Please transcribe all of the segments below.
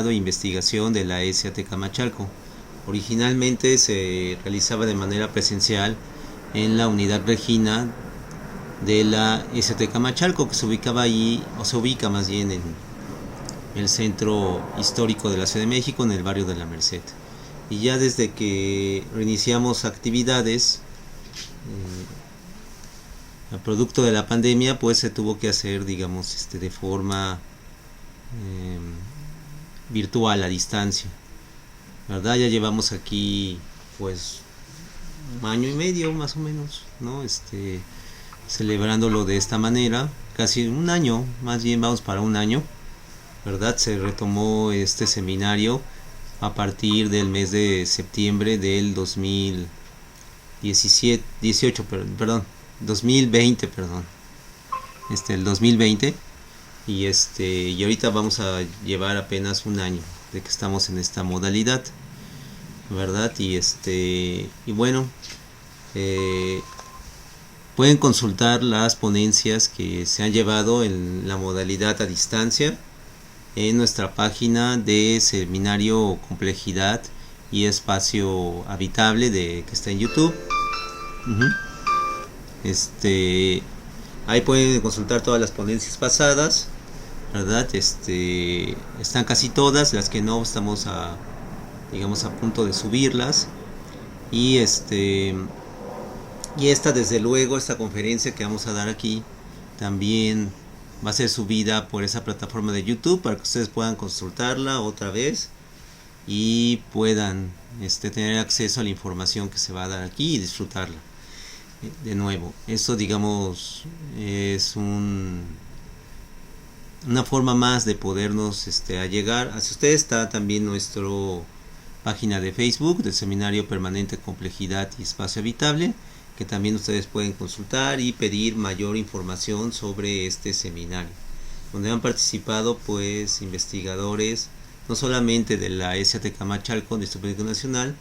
de investigación de la SAT Camachalco. Originalmente se realizaba de manera presencial en la unidad Regina de la SAT Camachalco, que se ubicaba ahí, o se ubica más bien en el centro histórico de la Ciudad de México, en el barrio de la Merced. Y ya desde que reiniciamos actividades, a producto de la pandemia, pues se tuvo que hacer, digamos, de forma virtual, a distancia, ¿verdad? Ya llevamos aquí pues un año y medio más o menos, ¿no? Celebrándolo de esta manera, casi un año, más bien vamos para un año, ¿verdad? Se retomó este seminario a partir del mes de septiembre del 2020, el 2020. Y ahorita vamos a llevar apenas un año de que estamos en esta modalidad, ¿verdad? Y bueno, pueden consultar las ponencias que se han llevado en la modalidad a distancia en nuestra página de Seminario Complejidad y Espacio Habitable que está en YouTube. Ahí pueden consultar todas las ponencias pasadas, ¿verdad? Están casi todas, las que no estamos a punto de subirlas. Y esta, desde luego, esta conferencia que vamos a dar aquí también va a ser subida por esa plataforma de YouTube para que ustedes puedan consultarla otra vez y puedan tener acceso a la información que se va a dar aquí y disfrutarla de nuevo. Esto, digamos, es una forma más de podernos allegar hacia ustedes. Está también nuestra página de Facebook del Seminario Permanente Complejidad y Espacio Habitable, que también ustedes pueden consultar y pedir mayor información sobre este seminario, donde han participado pues investigadores no solamente de la SAT Camachalco, de Instituto Politécnico Nacional,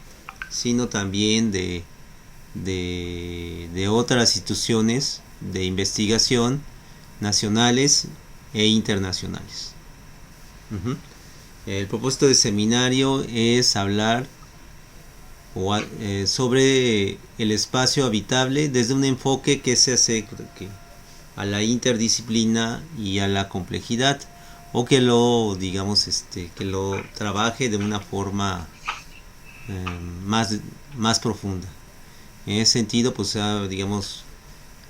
sino también de otras instituciones de investigación nacionales e internacionales. El propósito del seminario es hablar sobre el espacio habitable desde un enfoque que se acerque a la interdisciplina y a la complejidad, o que lo trabaje de una forma más profunda. En ese sentido, pues digamos,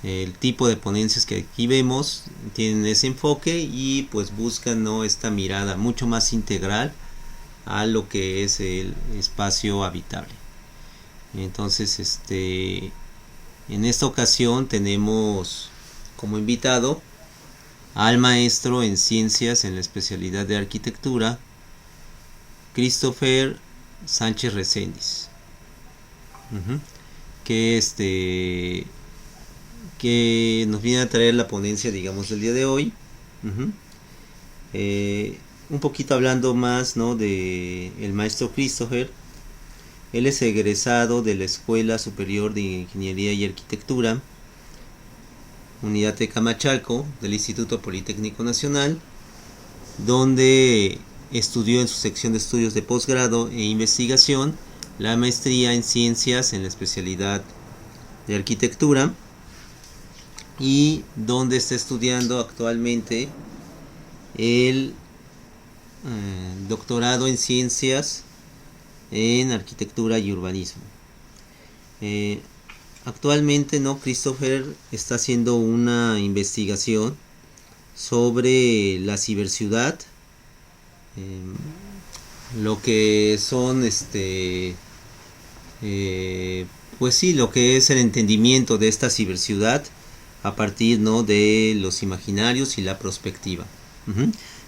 el tipo de ponencias que aquí vemos tienen ese enfoque y pues buscan, ¿no?, esta mirada mucho más integral a lo que es el espacio habitable. Entonces, en esta ocasión tenemos como invitado al maestro en ciencias en la especialidad de arquitectura, Christopher Sánchez Reséndiz, que nos viene a traer la ponencia, digamos, del día de hoy. Un poquito hablando más, ¿no?, de el maestro Christopher. Él es egresado de la Escuela Superior de Ingeniería y Arquitectura, Unidad de Camachalco, del Instituto Politécnico Nacional, donde estudió en su sección de estudios de posgrado e investigación la maestría en ciencias en la especialidad de arquitectura, y donde está estudiando actualmente el doctorado en ciencias en arquitectura y urbanismo. Actualmente, ¿no?, Christopher está haciendo una investigación sobre la ciberciudad, lo que son pues sí, lo que es el entendimiento de esta ciberciudad a partir, ¿no?, de los imaginarios y la prospectiva.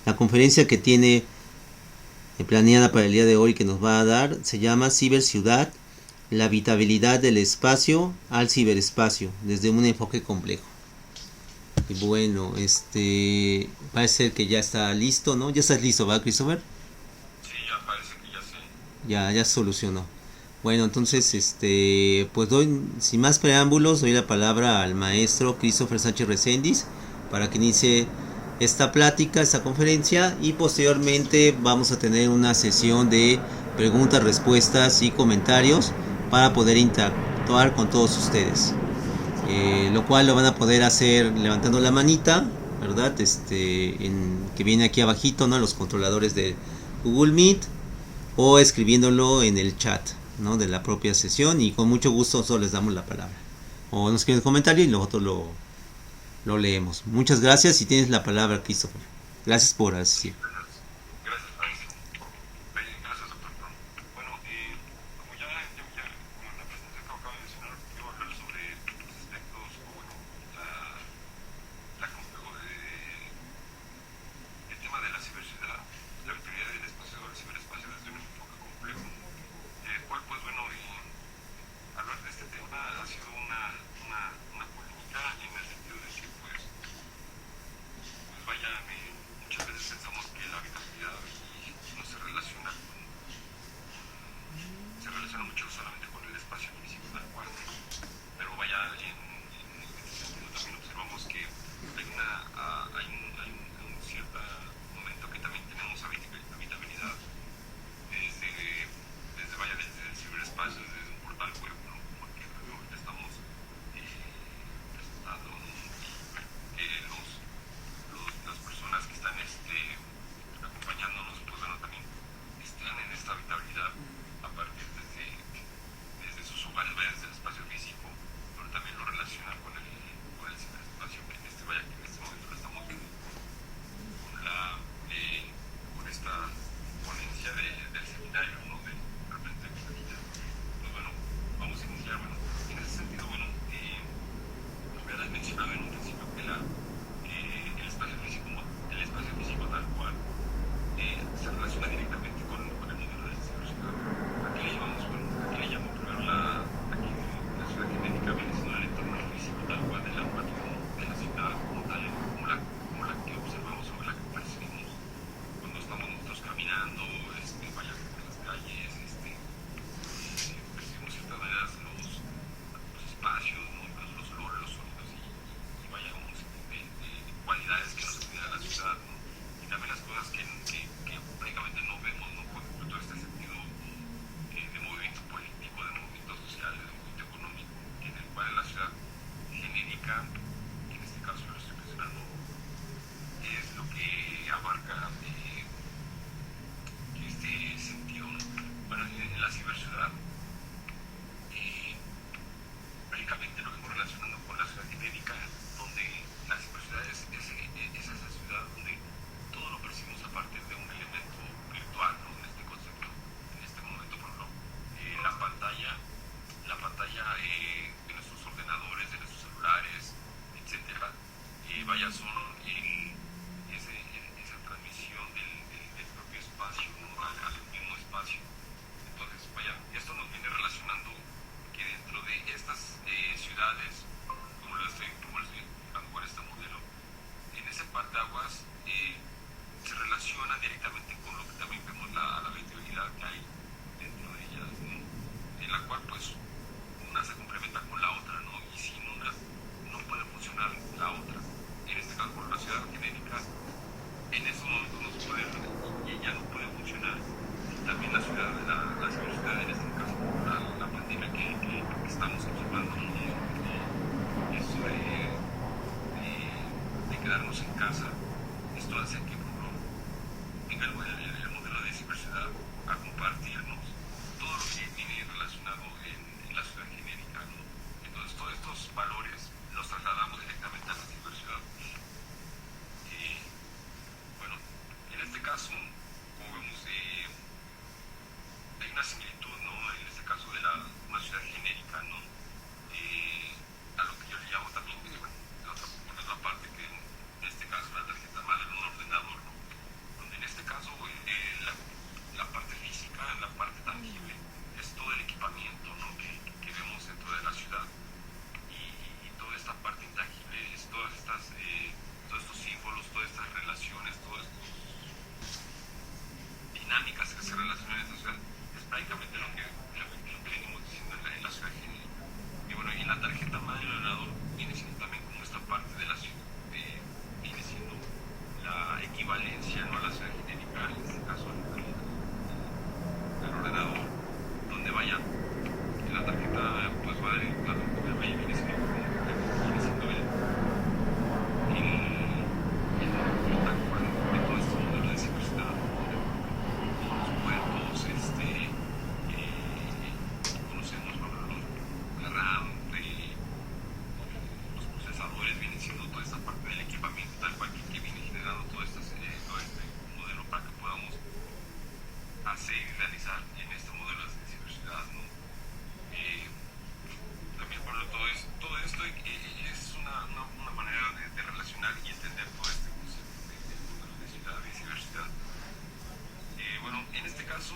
La conferencia que tiene planeada para el día de hoy, que nos va a dar, se llama Ciberciudad, la habitabilidad del espacio al ciberespacio desde un enfoque complejo. Y bueno, parece ser que ya está listo, ¿no? Ya estás listo, ¿va, Christopher? Sí, ya parece que ya sé. Ya solucionó. Bueno, entonces, pues sin más preámbulos, doy la palabra al maestro Christopher Sánchez Reséndiz para que inicie esta plática, esta conferencia, y posteriormente vamos a tener una sesión de preguntas, respuestas y comentarios para poder interactuar con todos ustedes. Lo cual lo van a poder hacer levantando la manita, ¿verdad? Que viene aquí abajito, ¿no? Los controladores de Google Meet, o escribiéndolo en el chat, ¿no? De la propia sesión, y con mucho gusto solo les damos la palabra. O nos escriben un comentario y nosotros lo leemos. Muchas gracias y tienes la palabra, Christopher. Gracias por asistir. Gracias, gracias, doctor. Bueno, como como en la presentación que acabo de mencionar, yo voy a hablar sobre los aspectos, o bueno, la, el tema de la ciberseguridad, la virtualidad del espacio, del ciberespacio desde un enfoque complejo, el cual, pues bueno, hablar de este tema ha sido una polémica en el sentido de que, pues vaya, muchas veces pensamos que hacer y realizar en este modelo de ciberseguridad, ¿no? Eh, También todo esto es una manera de relacionar y entender todo este concepto de modelo de ciudad y ciberseguridad. Bueno, en este caso,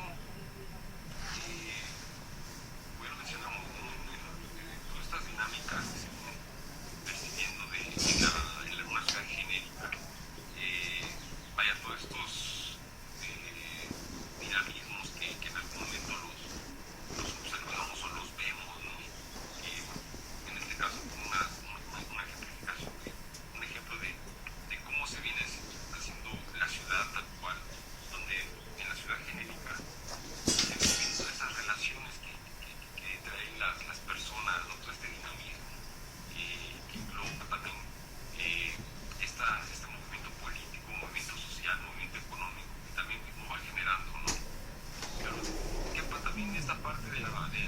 bueno, mencionamos, ¿no? Todas estas dinámicas que se vienen percibiendo en una ciudad genérica. Vaya, todos estos dinamismos que en algún momento los observamos o los vemos, ¿no? En este caso, una ejemplificación, un ejemplo de cómo se viene haciendo la ciudad tal cual, donde en la ciudad genérica se ven todas esas relaciones que traen las personas, ¿no? Todo este dinamismo que engloba también este movimiento político, movimiento social, movimiento económico que también mismo va generando, ¿no? Pero ¿qué pasa también esta parte del lado de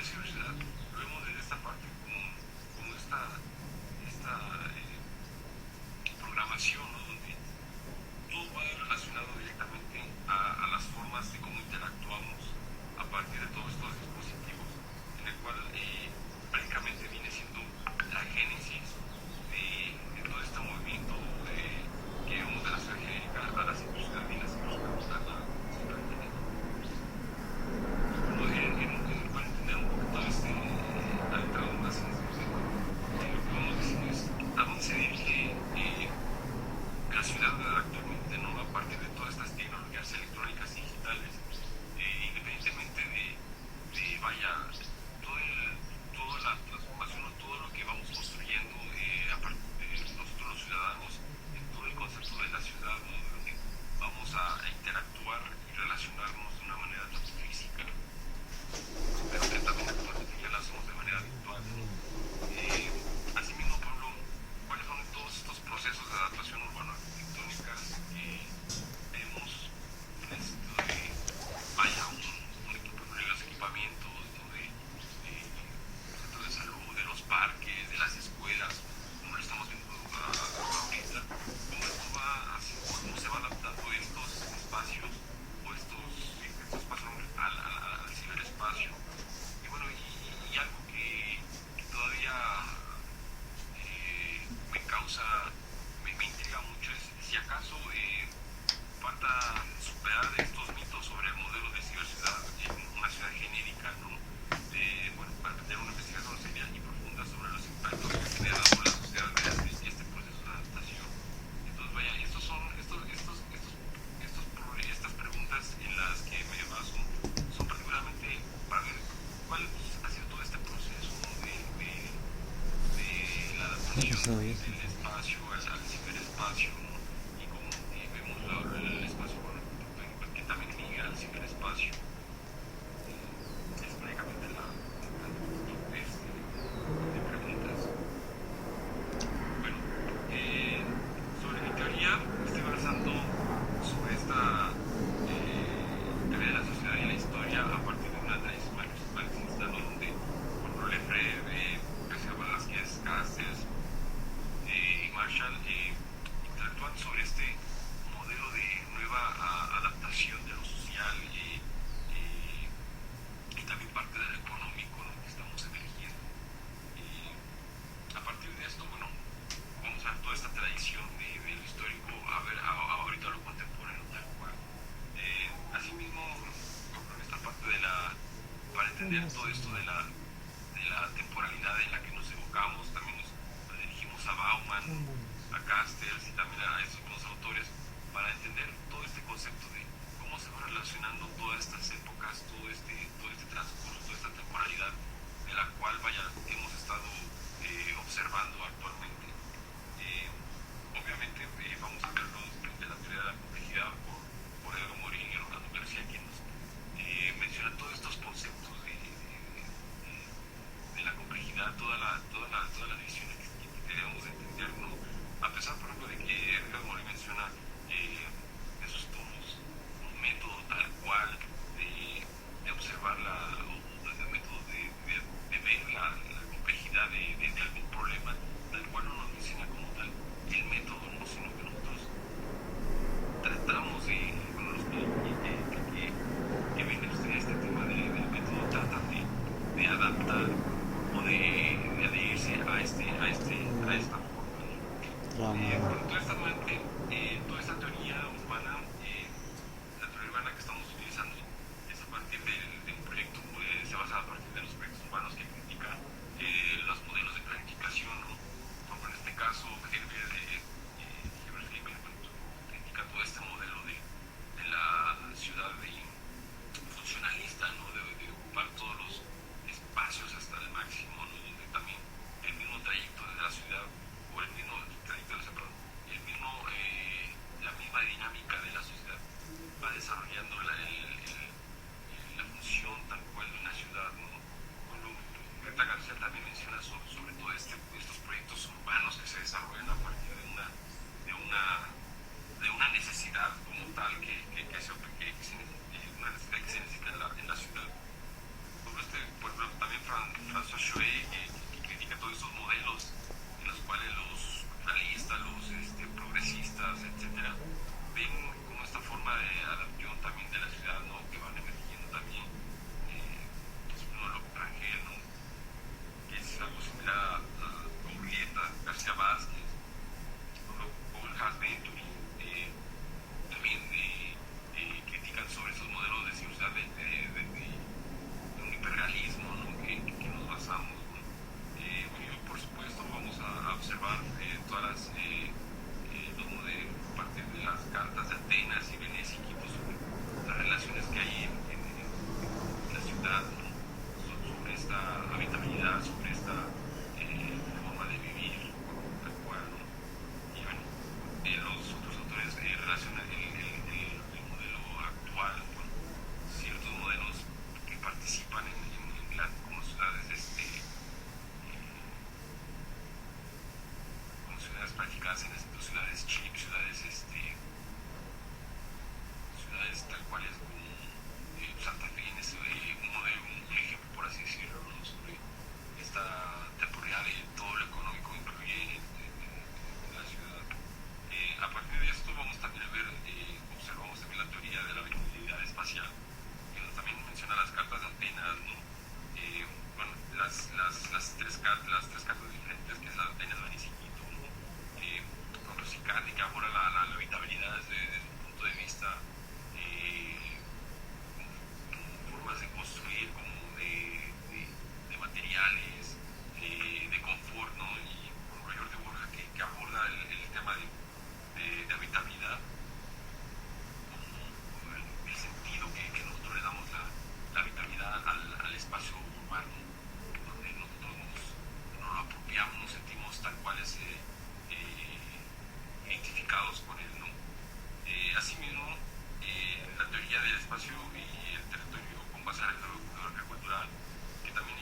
ciberseguridad? Lo vemos desde esta parte como esta programación, ¿no? Donde todo va relacionado directamente a las formas de cómo interactuamos a partir de todos estos dispositivos, en el cual prácticamente viene siendo la génesis de todo este movimiento que vemos de la ciudad genérica a la ciberseguridad y la ciberseguridad a la ciudad genérica. Bueno, en el cual entender un poco todo adentrado más en este concepto, lo que vamos diciendo es a dónde se dirige la ciudad actualmente, ¿no? A partir de todas estas tecnologías electrónicas y digitales, independientemente vaya, toda la transformación o todo lo que vamos construyendo a partir de nosotros los ciudadanos, en todo el concepto de la ciudad, ¿no? Donde vamos a interactuar y relacionarnos de una manera tanto física, pero que también actualmente ya lo hacemos de manera virtual, ¿no? Asimismo, Pablo, ¿cuáles son todos estos procesos de adaptación urbano-arquitectónica que vemos en esto de, vaya, un equipo de los equipamientos, ¿no? De centros de salud, de los parques, de las escuelas, como lo estamos viendo ahorita, cómo esto va haciendo, cómo se va adaptando estos espacios o estos espacios al ciberespacio? Y bueno, y algo que todavía me intriga mucho es si acaso falta superar estos mitos sobre el modelo de ciberciudad en una ciudad genérica, ¿no? Bueno, para tener una investigación seria y profunda sobre los impactos que ha generado la sociedad mediante este proceso de adaptación. Entonces, vaya, estas preguntas en las que me baso son particularmente para ver cuál ha sido todo este proceso, ¿no? de la adaptación del espacio al ciberespacio, ¿no? Y cómo vemos el espacio, bueno, que también migra al ciberespacio. Es prácticamente la de preguntas. Bueno, sobre mi teoría, estoy basando sobre esta teoría de la sociedad y la historia a partir de una análisis marxista, ¿no? Donde por ejemplo Lefebvre, García Velázquez, Castells y Marshall interactúan sobre este modelo de nueva adaptación de lo social y también parte de lo económico, ¿no? Que estamos emergiendo. A partir de esto, bueno, vamos a ver toda esta tradición de lo histórico, a ver ahorita lo contemporáneo tal cual. Asimismo, en esta parte para entender todo esto de la temporalidad en la que nos evocamos, también nos dirigimos a Bauman, a Castells y también a estos mismos autores para entender todo este concepto de cómo se van relacionando todas estas épocas, todo este transcurso, toda esta temporalidad de la cual, vaya, hemos estado observando actualmente. Obviamente vamos a verlo de la teoría de la complejidad por Edgar Morin y Rolando García, quien nos menciona todos estos conceptos de la complejidad, todas las divisiones que debemos entender, ¿no? A pesar, por ejemplo, de que Edgar Morin menciona esos tomos, un método tal cual de observar un método de ver la complejidad de algún problema, tal cual no nos menciona como tal el método, ¿no? Sino que nosotros tratamos ciudades tal cual es como Santa Fe en ese, un ejemplo por así decirlo, ¿no? Sobre esta temporalidad de todo lo económico incluye en la ciudad. A partir de esto vamos también a ver, observamos también la teoría de la habitabilidad espacial, que nos también menciona las cartas de Atenas, ¿no? Bueno, las tres cartas diferentes, que es la de Atenas, Venice y Quito, ¿no? Cuando Sicardi que aborda la habitabilidad desde un punto de vista como formas de construir, como de materiales, de confort, ¿no? Y por ejemplo Jordi Borja que aborda el tema de habitabilidad, como el sentido que nosotros le damos la habitabilidad al espacio urbano, donde nosotros nos lo apropiamos, nos sentimos tal cuales identificados con él, ¿no? Asimismo, la teoría del espacio y el territorio con base en la geografía cultural, que también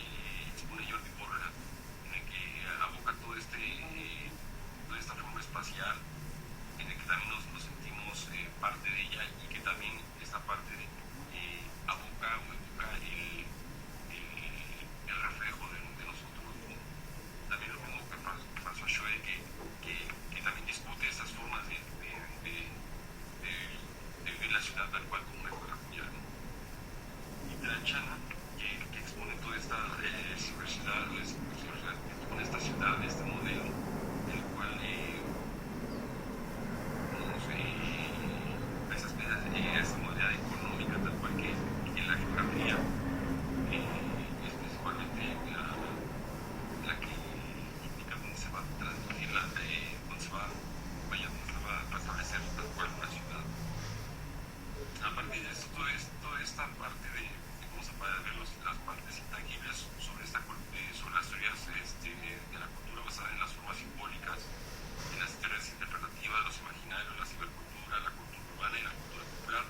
expone Jordi Borja, en el que aboca toda esta forma espacial, en el que también nos sentimos parte de ella y que también esta parte aboca o evoca el reflejo de nosotros, ¿no? También lo mismo que François Choe, que también discute estas formas de vivir la ciudad tal cual como una ecografía, ¿no? Y Tranchana, que expone toda esta diversidad, expone esta ciudad, este modelo, el cual esa modalidad económica tal cual que en la geografía es principalmente la que indica dónde se va a transmitir, dónde se va a establecer tal cual una ciudad. A partir de esto, toda esta parte de cómo se puede ver las partes intangibles sobre las teorías de la cultura basada en las formas simbólicas, en las teorías interpretativas, los imaginarios, la cibercultura, la cultura urbana y la cultura popular,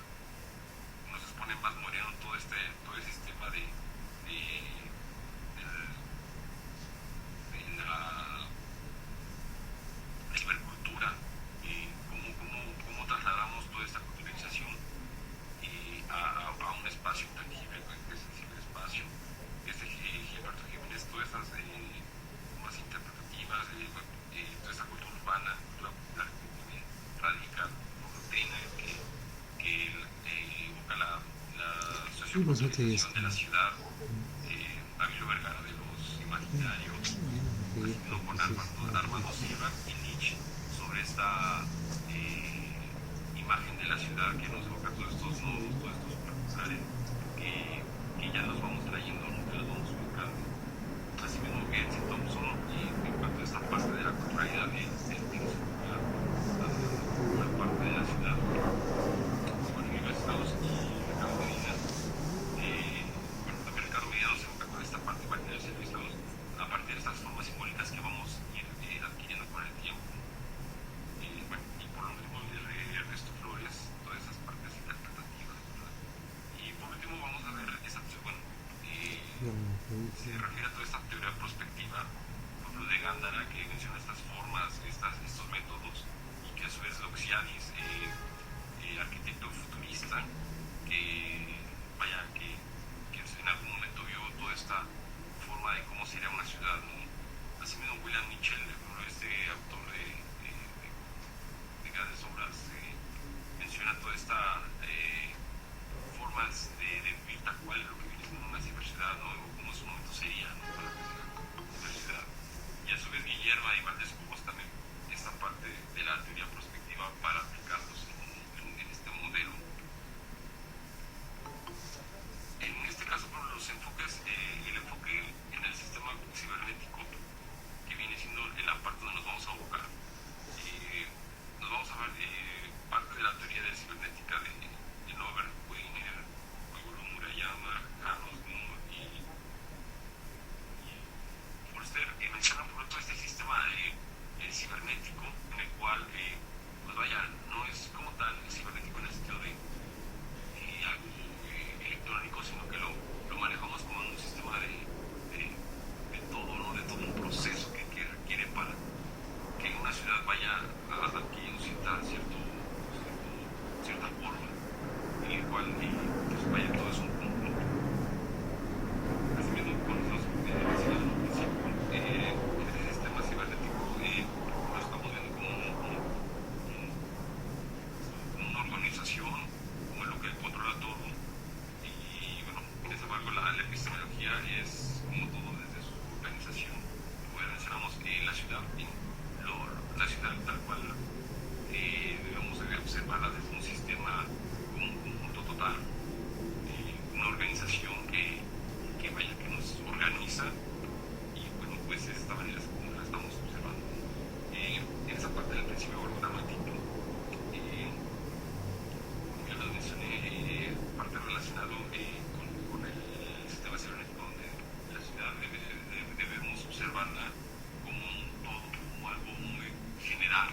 nos expone más Moreno todo este sistema de la cibercultura, cómo trasladamos toda esta culturalización a un espacio intangible, que es el ciberespacio. Gilberto Jiménez, todas estas formas interpretativas, toda esta cultura urbana, cultura popular que también radica que evoca la socioculturalización de la ciudad, Ávilo Vergara de los imaginarios, no con Armando Sierra y Nietzsche sobre esta imagen de la ciudad que nos evoca todos estos nodos, todos estos superlugares que ya nos vamos trayendo, ¿no? Que los vamos ubicando. Asimismo, Gertz Thompson, en cuanto a esta parte de la culturalidad de una parte de la ciudad, con Emilio Estados y Ricardo Medina. Bueno, también Ricardo Medina nos evoca con esta parte imaginaria de Emilio Estados a partir de estas formas simbólicas que vamos a ir adquiriendo con el tiempo. Bueno, y por lo último, Ernesto Flores, todas esas partes interpretativas, ¿verdad? Y por último vamos a ver esta, bueno, se refiere a toda esta teoría prospectiva, por ejemplo, de Gándara, que menciona estas formas, estos métodos, y que a su vez Loxiadis, arquitecto futurista, que en algún momento vio toda esta forma de cómo sería una ciudad, ¿no? Asimismo, William Mitchell, este autor de grandes obras, menciona toda esta formas de vivir tal cual lo que viene siendo una ciberciudad, ¿no? O como en su momento sería, ¿no? Para la ciberciudad. Y a su vez Guillermo y Valdés Cubos también esta parte de la teoría prospectiva para aplicarlos epistemología es, como todo, desde su organización. Como ya mencionamos, la ciudad, la ciudad tal cual debemos de observarla desde un sistema como un conjunto total, una organización que nos organiza, y bueno, pues de esta manera es como la estamos observando. En esa parte del principio gramático, como ya lo mencioné, parte relacionado con el sistema cibernético, donde la ciudad debemos observarla como un todo, como algo muy general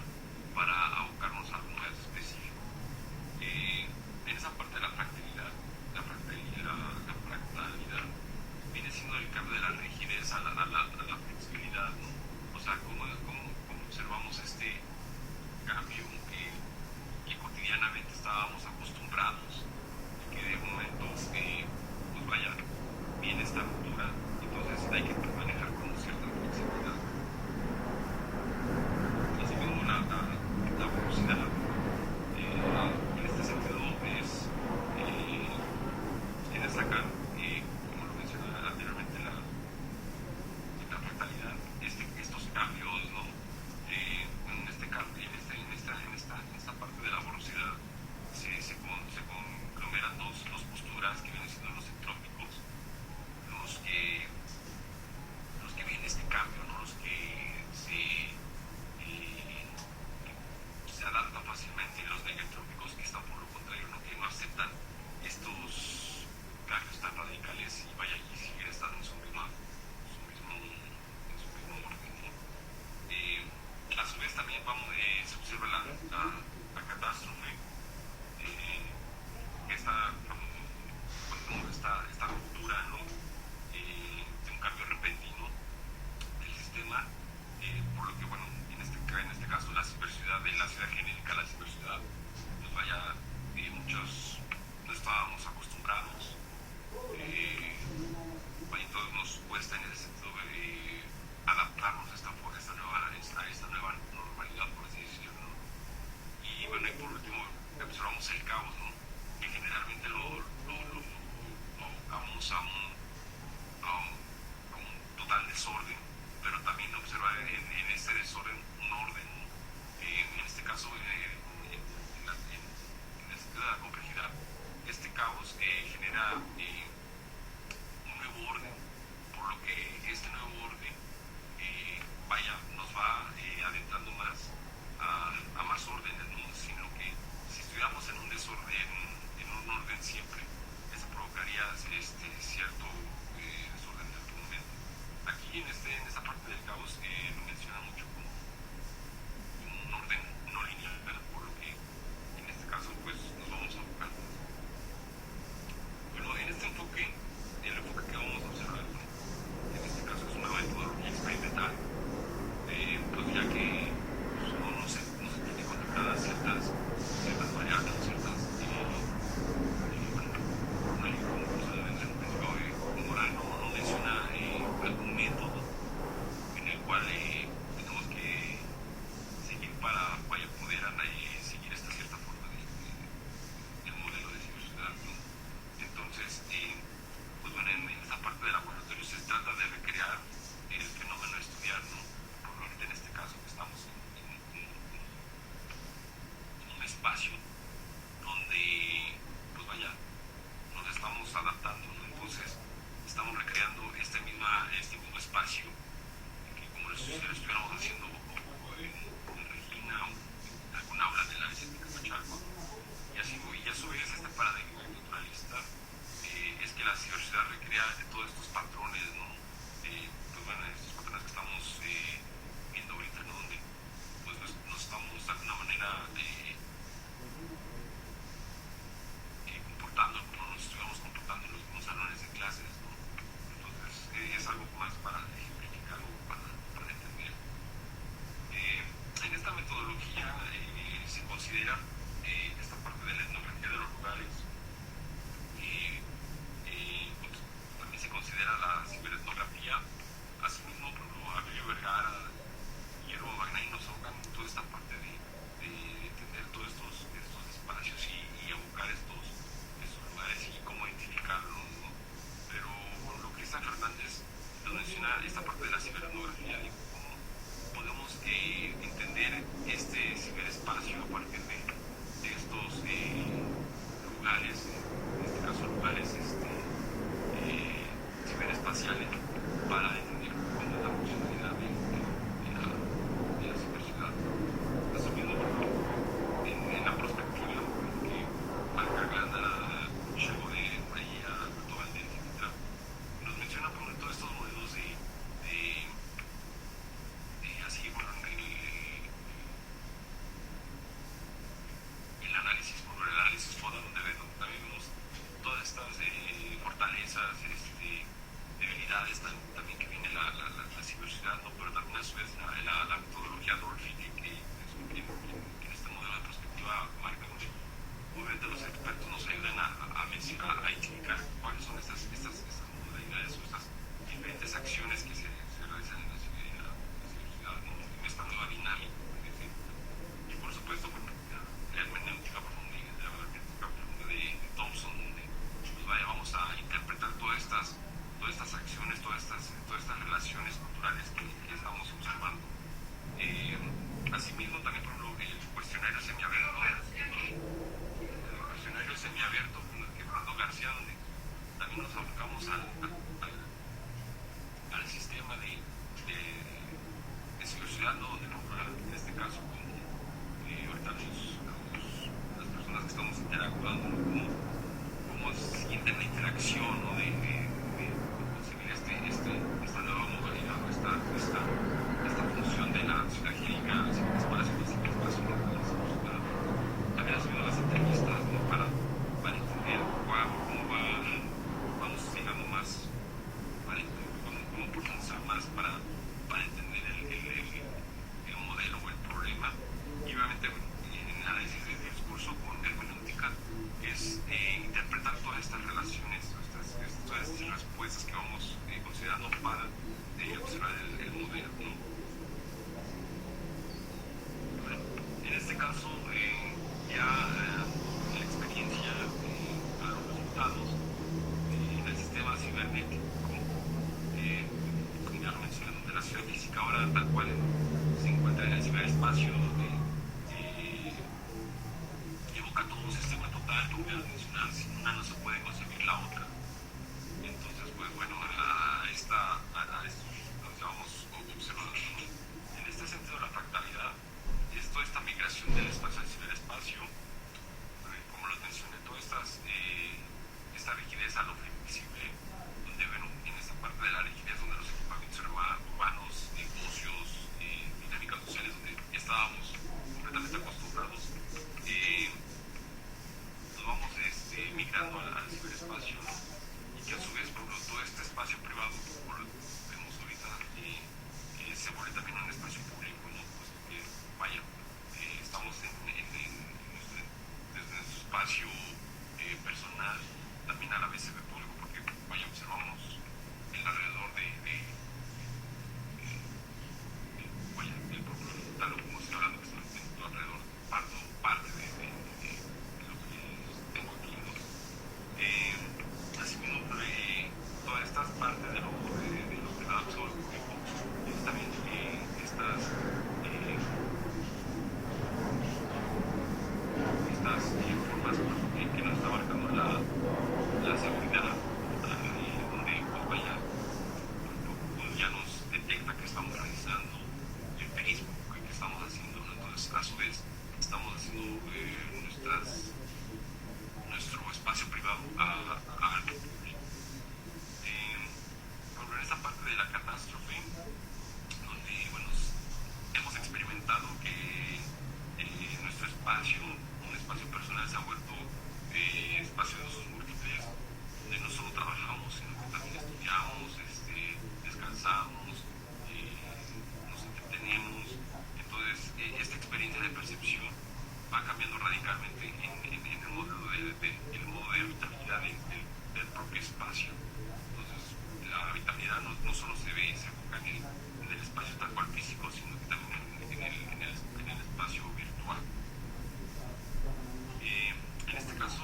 para abocarnos a algo más específico. En esa parte de la fractalidad, la fractalidad viene siendo el cambio de la rigidez a la flexibilidad, ¿no? O sea, cómo observamos este cambio que cotidianamente estábamos acostumbrados, y que de momento, pues vaya, viene esta ruptura, entonces hay que manejar con cierta flexibilidad. Asimismo, la velocidad, en este sentido, es destacar, como lo mencionaba anteriormente, la fractalidad, estos cambios, ¿no? En esta parte de la velocidad se conglomeran dos posturas que vienen siendo los entrópicos, los que ven este cambio, ¿no? Los que se adaptan fácilmente, y los negentrópicos, que están por lo contrario, ¿no? Que no aceptan estos cambios tan radicales, y vaya, y siguen estando en su mismo orden, ¿no? A su vez también se observa la catástrofe, que está cuando esta ruptura, ¿no? De un cambio repentino del sistema, por lo que, bueno, en este caso la ciberciudad, la ciudad genérica, la ciberciudad, pues vaya, muchos no estábamos acostumbrados, entonces nos cuesta en ese sentido adaptarnos a esta nueva normalidad, por así decirlo, ¿no? Y bueno, y por último observamos el caos, ¿no? Que generalmente lo abocamos a un total desorden, pero también observa en este desorden un orden, ¿no? En este caso, en el sentido de la complejidad, este caos genera un nuevo orden, por lo que este nuevo orden, vaya, nos va adentrando más a más órdenes, ¿no? Sino que si estuviéramos en un desorden, en un orden siempre, eso provocaría cierto desorden en algún momento. Aquí en esta parte del caos lo menciona mucho como un orden no lineal, por lo que en este caso pues nos vamos a abocar. Bueno, en este enfoque, el enfoque que vamos a observar, ¿no? En este caso es una metodología experimental, pues ya que no se tiene contempladas ciertas variables, ciertas, bueno, no hay como en el principio moral, no menciona algún método en el cual tenemos que seguir para poder esas debilidades también que viene la ciberseguridad, ¿no? Pero también a su vez la metodología Dolphin, que en este modelo de perspectiva marca mucho. Obviamente los expertos nos ayudan a identificar cuáles son estas modalidades o estas diferentes acciones que se realizan en la ciberseguridad, ¿no? En esta nueva dinámica. Y por supuesto, bueno, la hermenéutica profunda de Thompson, donde pues vaya, vamos a interpretar todas estas acciones, todas estas relaciones culturales que estamos observando. Asimismo, también por ejemplo, el cuestionario semiabierto, con el que Fernando García, donde también nos abocamos al sistema de ciberseguridad, ¿no? Donde en este caso ahorita las personas que estamos interactuando, ¿no? cómo sienten la interacción, ¿no? de concebir esta nueva modalidad, esta función de la ciudad gírica, ciberespacio, también ha subido las entrevistas, ¿no? para entender vamos llegando más, cómo profundizar más para entender el modelo o el problema. Y obviamente en análisis del discurso con hermenéutica es interpretar todas estas relaciones, todas estas respuestas que vamos considerando para observar el modelo, ¿no? Bueno, en este caso ya la experiencia a los resultados en el sistema cibernético, como ya lo mencioné, donde la ciudad física ahora tal cual se encuentra en el ciberespacio, evoca todo un sistema total, como ya mencionaba, sin una no se puede concebir la otra. Entonces, pues bueno, a esto nos vamos observando, ¿no? En este sentido, la fractalidad es toda esta migración del espacio al ciberespacio, como los mencioné, toda esta rigidez a lo flexible, donde bueno, en esta parte de la rigidez donde los equipamientos urbanos, negocios, dinámicas sociales, donde estábamos completamente acostumbrados, nos vamos migrando al ciberespacio, ¿no? Y que a su vez, por ejemplo, todo este espacio privado, como lo vemos ahorita, se vuelve también un espacio público, ¿no? Pues que vaya, estamos desde nuestro espacio personal, también a la vez se ve público, porque vaya, observamos el alrededor vaya, tal como estoy hablando, que estoy alrededor, parte de lo que tengo aquí, ¿no? Asimismo, todas estas partes de lo que da sobre el público, también estas formas que nos está marcando la seguridad, donde pues vaya, pues ya nos detecta que estamos realizando el Facebook, que estamos haciendo, ¿no? Entonces a su vez estamos haciendo nuestro espacio privado a algo público. En esta parte de la catástrofe, donde bueno, hemos experimentado que nuestro espacio, un espacio personal, se ha vuelto espacio de usos múltiples, donde no solo trabajamos, sino que también estudiamos, descansamos, nos entretenemos. Entonces, esta experiencia de percepción va cambiando radicalmente en el modo de habitabilidad del propio espacio. Entonces, la habitabilidad no solo se enfoca en el espacio tal cual físico, sino que también en el espacio virtual. En este caso,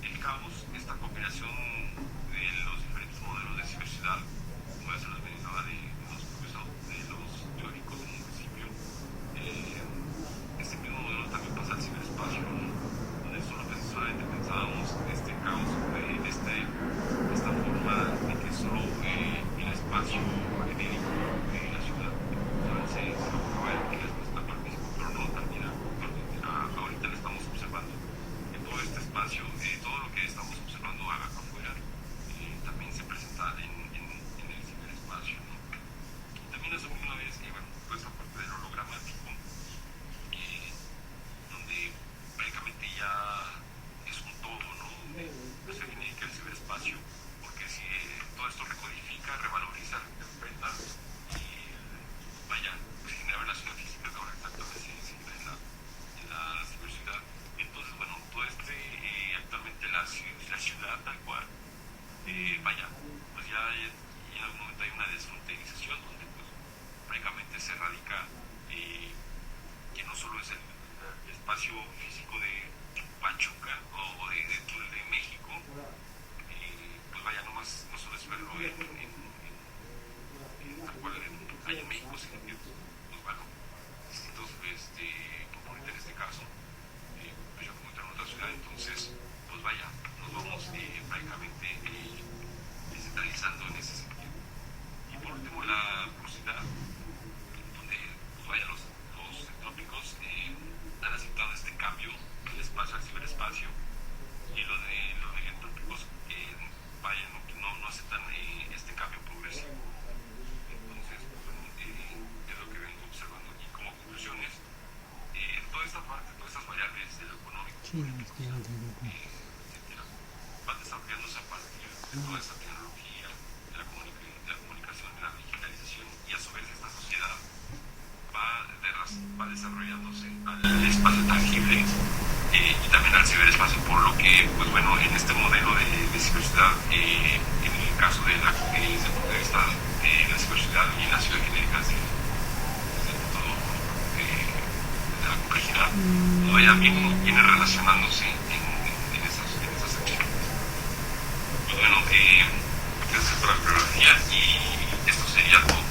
el caos, esta combinación de los diferentes modelos de ciberseguridad, como ya se los mencionaba, de los teóricos en un principio, este mismo modelo también pasa al ciberespacio, ¿no? Donde solo pensábamos este caos, esta forma de que solo el espacio genérico de la ciudad se enfocaba en el espacio tal cual físico, pero no, también ahorita lo estamos observando en todo este espacio, todo lo que estamos observando acá afuera también se presenta en el ciberespacio, ¿no? Y también eso una vez, bueno, toda esta parte del hologramático, donde prácticamente ya es un todo, ¿no? Donde se viene que el ciberespacio ciberseguridad tal cual, vaya, pues ya en algún momento hay una desfronterización donde pues prácticamente se radica que no solo es el espacio físico de Pachuca o de México, pues vaya, no solo es verlo tal cual hay en México, sino que pues bueno, distintos componentes en este caso, pues yo como entrar en otra ciudad, entonces pues vaya, nos vamos prácticamente descentralizando en ese sentido. Y por último la velocidad, donde pues vaya, los trópicos han aceptado este cambio del espacio al ciberespacio, y los negatrópicos vaya, no aceptan este cambio progresivo. Entonces pues, bueno, es lo que vengo observando, y como conclusiones, toda esta parte, todas estas variables de lo económico, político, etcétera, van desarrollándose a partir de toda esta tecnología, de la comunicación, de la digitalización, y a su vez esta sociedad va desarrollándose al espacio tangible, y también al ciberespacio, por lo que, pues bueno, en este modelo de ciberseguridad, en el caso desde el punto de vista de la ciberseguridad y la cibergenética, desde el punto de la complejidad, vaya, viene relacionándose en esas acciones. Pues bueno, gracias por la bibliografía, y esto sería todo.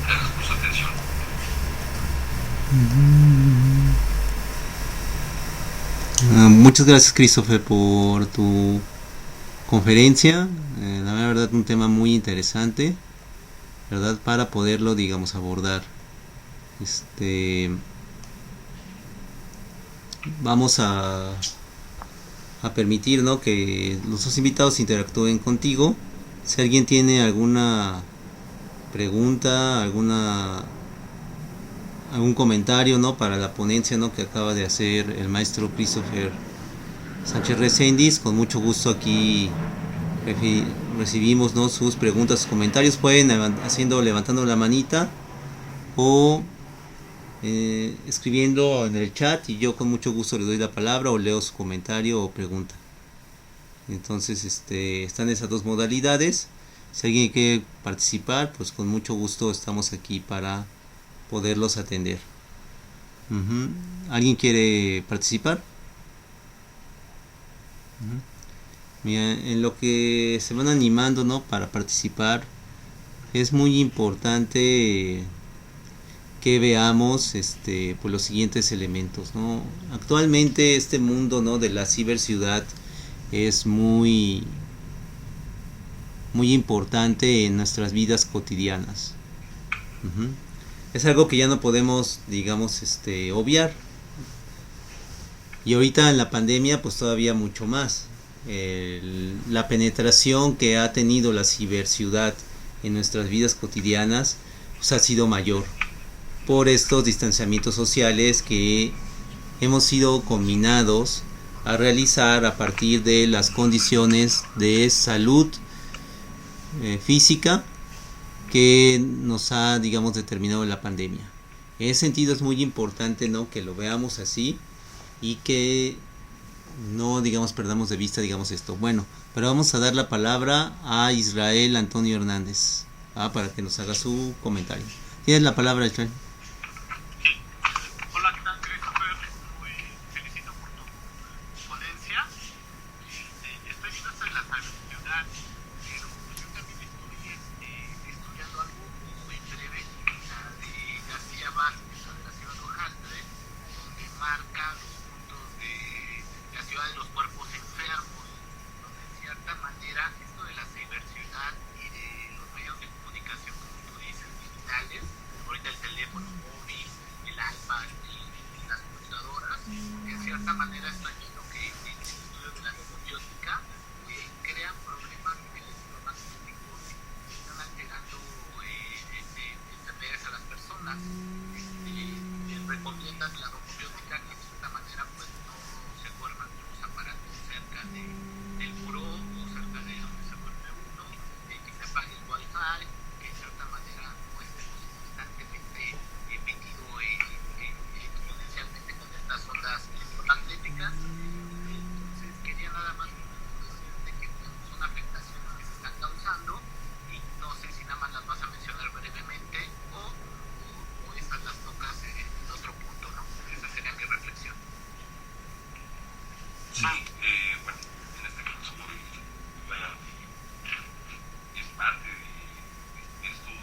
Gracias por su atención. Muchas gracias, Christopher, por tu conferencia. La verdad, un tema muy interesante, ¿verdad? Para poderlo, digamos, abordar. Vamos a permitir, ¿no?, que los dos invitados interactúen contigo. Si alguien tiene alguna pregunta, algún comentario, ¿no?, para la ponencia, ¿no?, que acaba de hacer el maestro Christopher Sánchez Reséndiz, con mucho gusto aquí recibimos, ¿no?, sus preguntas, sus comentarios. Pueden levantando la manita o escribiendo en el chat, y yo con mucho gusto le doy la palabra o leo su comentario o pregunta. Entonces están esas dos modalidades. Si alguien quiere participar, pues con mucho gusto estamos aquí para poderlos atender. ¿Alguien quiere participar? Mira, en lo que se van animando, ¿no?, para participar, es muy importante que veamos pues los siguientes elementos, ¿no? Actualmente este mundo, ¿no?, de la ciberciudad es muy importante en nuestras vidas cotidianas. Es algo que ya no podemos, digamos, obviar. Y ahorita en la pandemia, pues todavía mucho más. La penetración que ha tenido la ciberciudad en nuestras vidas cotidianas, pues ha sido mayor por estos distanciamientos sociales que hemos sido combinados a realizar a partir de las condiciones de salud física que nos ha, digamos, determinado la pandemia. En ese sentido es muy importante, ¿no?, que lo veamos así y que no, digamos, perdamos de vista, digamos, esto. Bueno, pero vamos a dar la palabra a Israel Antonio Hernández, para que nos haga su comentario. Tienes la palabra, Israel. Hola, ¿qué tal, Christopher? Muy felicito por tu ponencia. Estoy viendo esto de la ciberseguridad, pero yo también estoy estudiando algo muy breve, la de García Vázquez, la de la ciudad de Ojastre, donde marca los puntos de la ciudad de los cuerpos enfermos, donde en cierta manera esto de la ciberciudad y de los medios de comunicación, como tú dices, digitales, ahorita el teléfono móvil, el iPad y las computadoras, en cierta manera estoy viendo que en el estudio de la semiótica crean problemas electromagnéticos que están alterando enfermedades a las personas. Recomiendan la domobiótica, que de cierta manera pues no se duerman con los aparatos cerca del buró o cerca de donde Sí, bueno, en este caso, vaya, es parte de estos,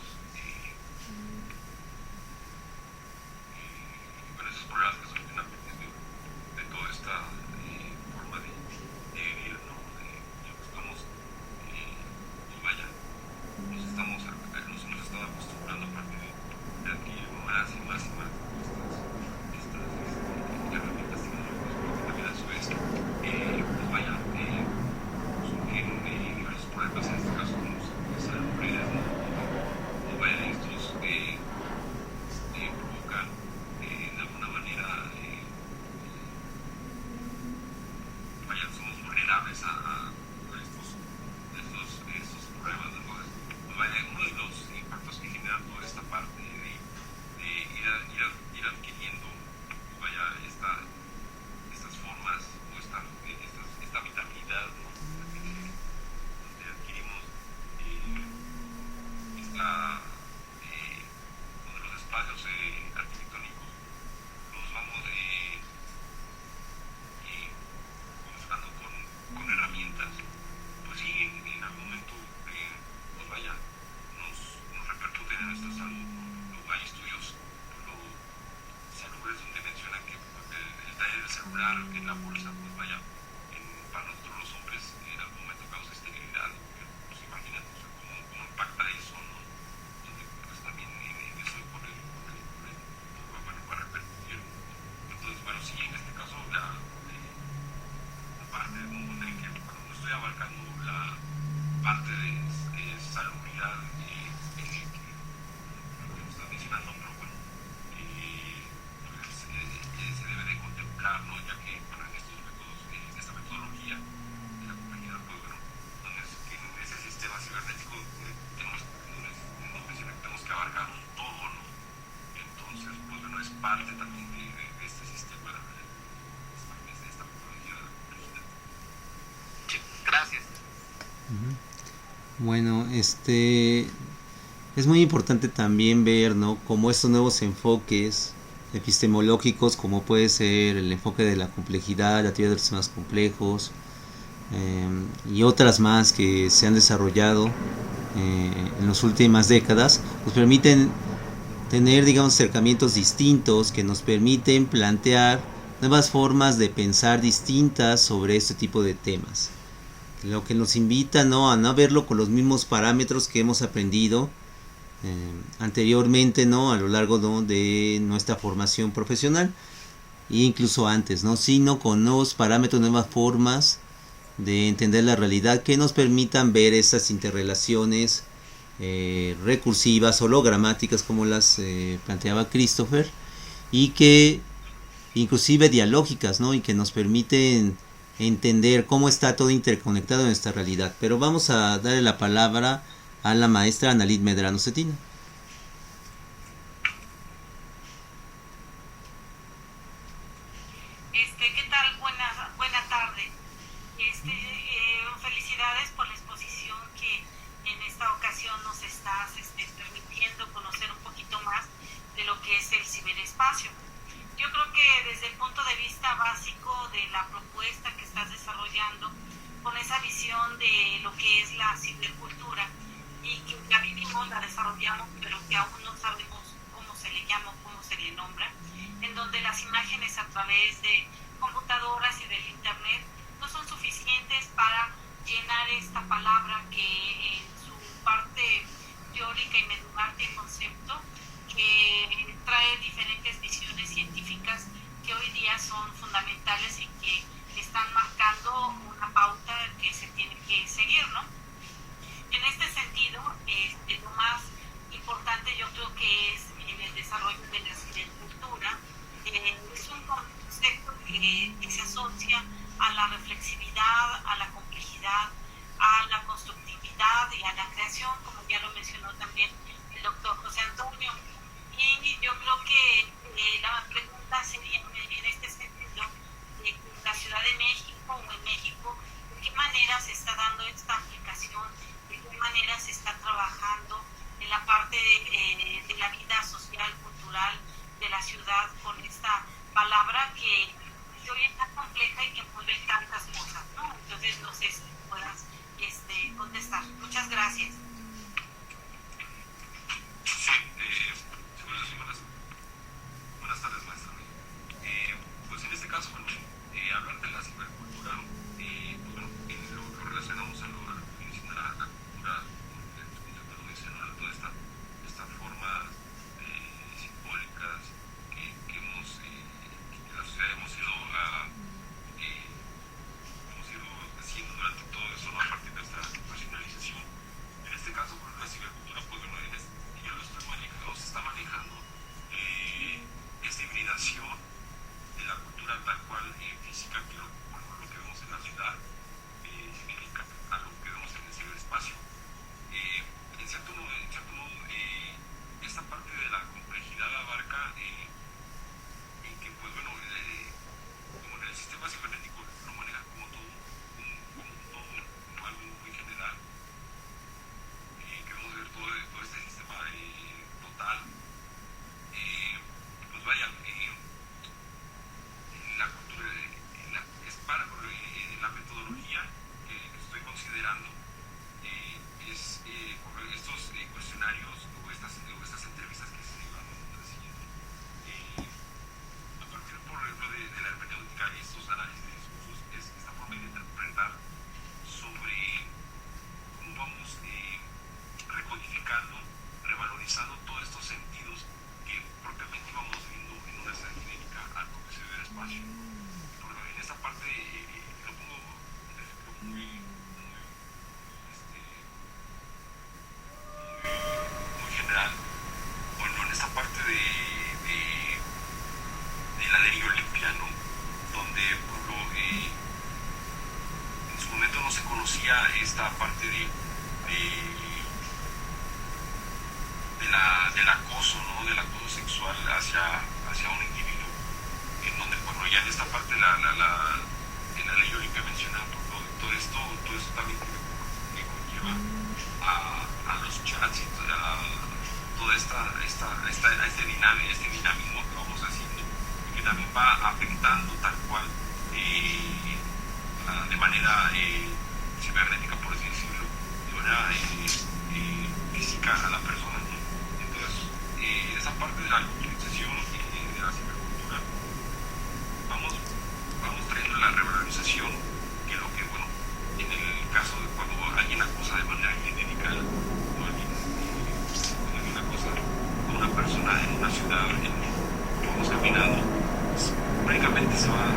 bueno, esos problemas que surgen a partir de toda esta forma de vivir, ¿no? De lo que estamos, pues vaya, nos hemos estado acostumbrando a partir de adquirir más y más y más estas herramientas tecnológicas, porque también a su vez, pues vaya, surgen diversos problemas, en este caso como salubriedad, ¿no? O vaya, estos provocan de alguna manera, vaya, somos vulnerables a estos problemas, ¿no? Pues vaya, uno de los impactos que genera toda esta parte de ir adquiriendo, pues vaya, estas formas o esta vitalidad, ¿no? Donde adquirimos donde los espacios arquitectónicos los vamos buscando con herramientas, pues sí, en algún momento, pues vaya, nos repercuten en nuestra salud, ¿no? Luego hay estudios, por ejemplo, salubres donde mencionan que el taller del celular en la bolsa, pues vaya, para nosotros los hombres en algún momento causa esterilidad, pues imagínate, o sea, cómo impacta eso, ¿no? Donde pues también eso por el bueno, para repercutir. Entonces, bueno, sí, en este caso la parte, ¿no? En que cuando no estoy abarcando la parte de salubridad que nos estás mencionando, pero bueno, pues, se debe de contemplar, ¿no? Ya que bueno, en estos métodos, en esta metodología de la complejidad, pues bueno, en ese sistema cibernético nos menciona que tenemos que abarcar todo, ¿no? Entonces, pues bueno, es parte también de este sistema, de esta metodología. Sí, gracias. Bueno, es muy importante también ver, ¿no? Cómo estos nuevos enfoques epistemológicos, como puede ser el enfoque de la complejidad, la teoría de los sistemas complejos, y otras más que se han desarrollado en las últimas décadas, nos permiten tener, digamos, acercamientos distintos que nos permiten plantear nuevas formas de pensar distintas sobre este tipo de temas. Lo que nos invita, ¿no?, a no verlo con los mismos parámetros que hemos aprendido anteriormente, ¿no?, a lo largo, ¿no?, de nuestra formación profesional e incluso antes, ¿no?, sino con nuevos parámetros, nuevas formas de entender la realidad que nos permitan ver estas interrelaciones recursivas, hologramáticas, como las planteaba Christopher, y que inclusive dialógicas, ¿no?, y que nos permiten entender cómo está todo interconectado en esta realidad. Pero vamos a darle la palabra a la maestra Analit Medrano Cetina. ¿Qué tal? Buena tarde. Felicidades por la exposición que en esta ocasión nos estás permitiendo conocer un poquito más de lo que es el ciberespacio. Yo creo que desde el punto de vista básico de la propuesta que estás desarrollando, con esa visión de lo que es la cibercultura, y que ya vivimos, la desarrollamos, pero que aún no sabemos cómo se le llama o cómo se le nombra, en donde las imágenes a través de computadoras y del internet no son suficientes para llenar esta palabra que en su parte teórica y medular de concepto, que trae diferentes visiones científicas que hoy día son fundamentales y que están marcando una pauta que se tiene que seguir, ¿no? En este sentido, lo más importante yo creo que es en el desarrollo de la cibercultura, es un concepto que se asocia a la reflexividad, a la complejidad, a la constructividad y a la creación, como ya lo mencionó también el doctor José Antonio. Y yo creo que la pregunta sería en este sentido, en la Ciudad de México o en México, ¿de qué manera se está dando esta aplicación? ¿De qué manera se está trabajando en la parte de la vida social, cultural de la ciudad con esta palabra que hoy es tan compleja y que envuelve tantas muy general. Bueno, en esta parte de la ley Olimpia, ¿no? Donde, por ejemplo, en su momento no se conocía esta parte del acoso, ¿no? Del acoso sexual hacia un individuo, en donde, bueno, ya en esta parte en la ley Olimpia menciona todo esto también que conlleva a los chats y a toda este dinamismo que vamos haciendo, que también va afectando tal cual de manera cibernética, por así decirlo, de manera física a la persona, ¿no? Entonces, esa parte de la utilización de la cibercultura, vamos trayendo la revalorización, que lo que, bueno, en el caso de cuando alguien acosa de manera genérica, o alguien, cuando alguien acosa a una persona en una ciudad, vamos caminando, pues, únicamente se va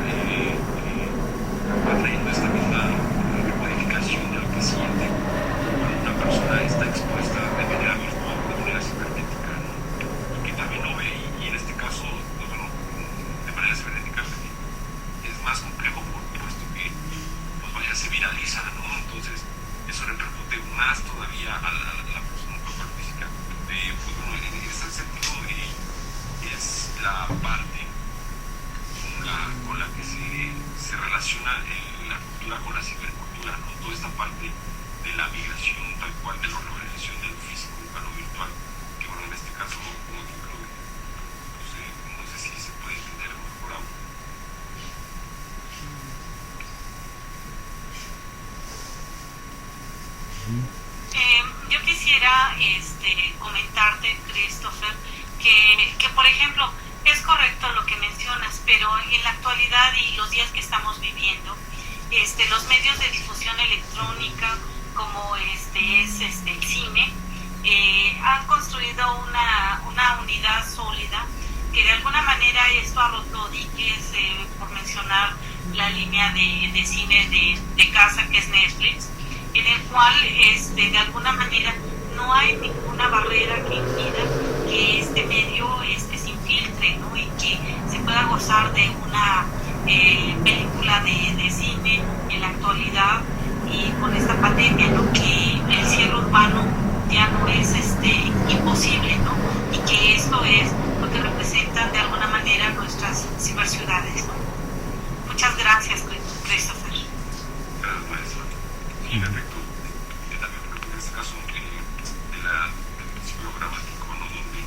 trayendo esta misma modificación de lo que siente cuando una persona está expuesta de manera virtual, de manera cibernética, ¿no? Y que también no ve, y en este caso, pues, bueno, de manera cibernética es más complejo, puesto que pues vaya, se viraliza, ¿no? Entonces eso repercute más todavía a la persona física. Pues bueno, en ese sentido es la parte con la que se relaciona la cultura con la cibercultura, ¿no? Toda esta parte de la migración tal cual, de la revalorización de lo físico a lo virtual, que bueno, en este caso, como ejemplo, no sé si se puede entender mejor aún. Yo quisiera comentarte, Christopher, que por ejemplo, es correcto lo que mencionas, pero en la actualidad y los días que estamos viviendo, los medios de difusión electrónica, como es el cine, han construido una unidad sólida que de alguna manera esto ha roto diques, por mencionar la línea de cine de casa que es Netflix, en el cual de alguna manera no hay ninguna barrera que impida que este medio se infiltre, ¿no? Y que se pueda gozar de una película de cine en la actualidad, y con esta pandemia, ¿no? Que el cierre urbano ya no es imposible, ¿no? Y que esto es lo que representan de alguna manera nuestras ciberciudades, ¿no? Muchas gracias, Christopher. Gracias, maestro. Sí, en efecto, también porque en este caso del principio gramático, ¿no? Donde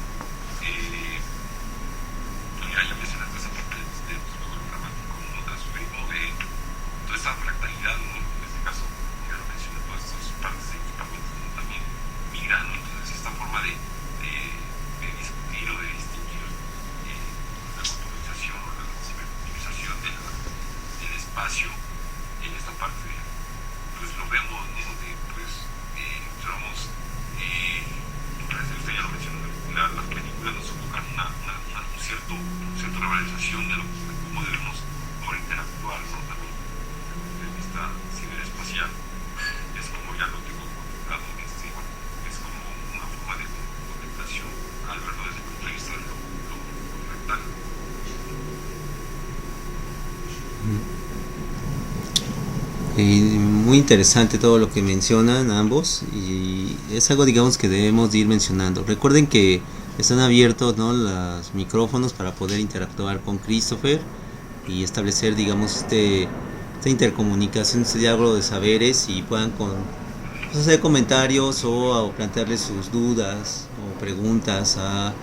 ya mencionaste esa parte del principio gramático, ¿no? De sugerimos de toda esta fractalidad, ¿no? En este caso, ya lo mencioné, todas estas partes de equipamientos, ¿no? También migran, ¿no? Entonces, esta forma de discutir o de distinguir la culturalización o la ciberculturización del espacio en esta parte pues lo vemos, ¿no? Pues vamos, usted ya lo mencionó, las películas nos enfocan un cierta revalorización de cómo debemos ahora interactuar, ¿no? También desde el vista ciberespacial, es como ya lo tengo contemplado, bueno, es como una forma de contemplación al verlo desde el punto de vista de lo fractal. Muy interesante todo lo que mencionan ambos, y es algo, digamos, que debemos de ir mencionando. Recuerden que están abiertos, ¿no?, los micrófonos para poder interactuar con Christopher y establecer, digamos, esta intercomunicación, este diálogo de saberes, y puedan pues, hacer comentarios o plantearle sus dudas o preguntas a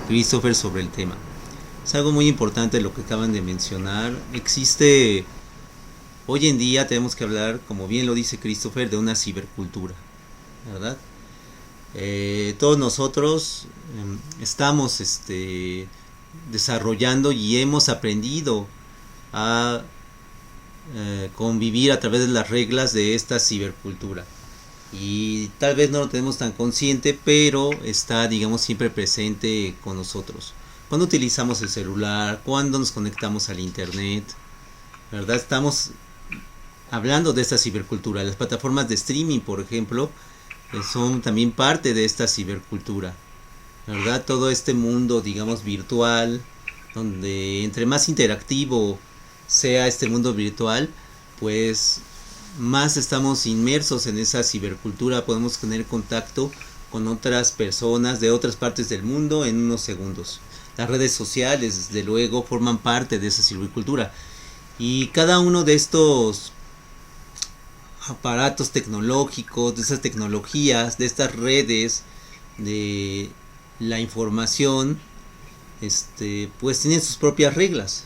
Christopher sobre el tema. Es algo muy importante lo que acaban de mencionar. Hoy en día tenemos que hablar, como bien lo dice Christopher, de una cibercultura, ¿verdad? Todos nosotros estamos desarrollando y hemos aprendido a convivir a través de las reglas de esta cibercultura. Y tal vez no lo tenemos tan consciente, pero está, digamos, siempre presente con nosotros. Cuando utilizamos el celular, cuando nos conectamos al internet, ¿verdad? Estamos hablando de esta cibercultura. Las plataformas de streaming, por ejemplo, son también parte de esta cibercultura, ¿verdad? Todo este mundo, digamos, virtual, donde entre más interactivo sea este mundo virtual, pues más estamos inmersos en esa cibercultura, podemos tener contacto con otras personas de otras partes del mundo en unos segundos. Las redes sociales, desde luego, forman parte de esa cibercultura. Y cada uno de estos aparatos tecnológicos, de esas tecnologías, de estas redes, de la información, pues tienen sus propias reglas.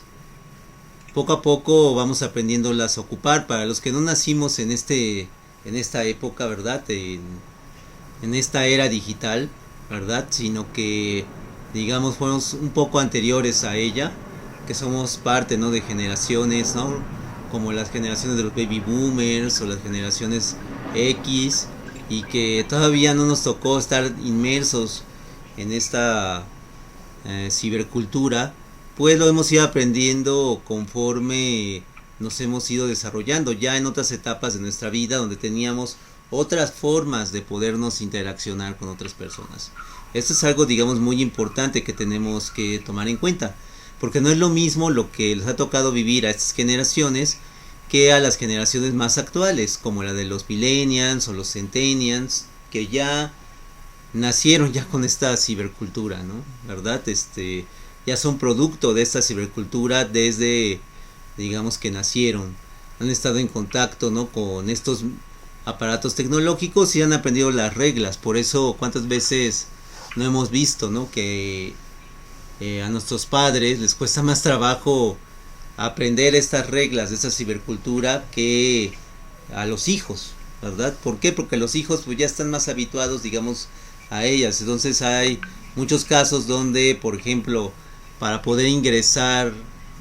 Poco a poco vamos aprendiéndolas a ocupar. Para los que no nacimos en esta época, ¿verdad? En esta era digital, ¿verdad? Sino que, digamos, fuimos un poco anteriores a ella, que somos parte, ¿no? De generaciones, ¿no? Como las generaciones de los baby boomers o las generaciones X, y que todavía no nos tocó estar inmersos en esta cibercultura, pues lo hemos ido aprendiendo conforme nos hemos ido desarrollando ya en otras etapas de nuestra vida, donde teníamos otras formas de podernos interaccionar con otras personas. Esto es algo, digamos, muy importante que tenemos que tomar en cuenta, porque no es lo mismo lo que les ha tocado vivir a estas generaciones que a las generaciones más actuales, como la de los millennials o los centennials, que ya nacieron ya con esta cibercultura, ¿no? ¿Verdad? Ya son producto de esta cibercultura desde, digamos, que nacieron. Han estado en contacto, ¿no? Con estos aparatos tecnológicos y han aprendido las reglas. Por eso, ¿cuántas veces no hemos visto, ¿no? Que a nuestros padres les cuesta más trabajo aprender estas reglas de esta cibercultura que a los hijos, ¿verdad? ¿Por qué? Porque los hijos pues ya están más habituados, digamos, a ellas. Entonces hay muchos casos donde, por ejemplo, para poder ingresar,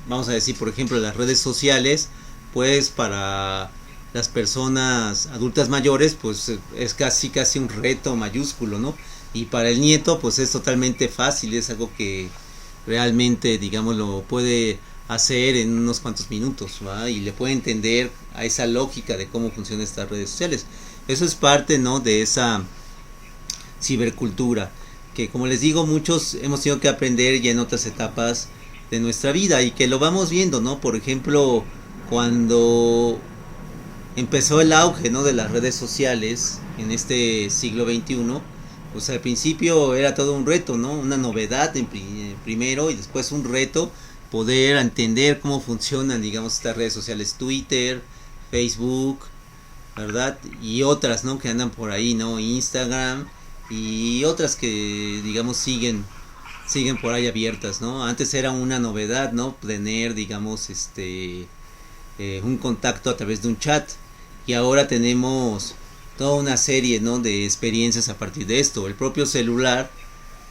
vamos a decir, por ejemplo, las redes sociales, pues para las personas adultas mayores, pues es casi un reto mayúsculo, ¿no? Y para el nieto, pues es totalmente fácil, es algo que realmente, digamos, lo puede hacer en unos cuantos minutos, ¿va? Y le puede entender a esa lógica de cómo funcionan estas redes sociales. Eso es parte, ¿no? De esa cibercultura, que como les digo, muchos hemos tenido que aprender ya en otras etapas de nuestra vida y que lo vamos viendo, ¿no? Por ejemplo, cuando empezó el auge, ¿no? De las redes sociales en este siglo XXI, pues al principio era todo un reto, ¿no? Una novedad primero y después un reto poder entender cómo funcionan, digamos, estas redes sociales, Twitter, Facebook, ¿verdad? Y otras, ¿no? Que andan por ahí, ¿no? Instagram y otras que, digamos, siguen por ahí abiertas, ¿no? Antes era una novedad, ¿no? Tener, digamos, un contacto a través de un chat, y ahora tenemos toda una serie, ¿no? De experiencias a partir de esto. El propio celular,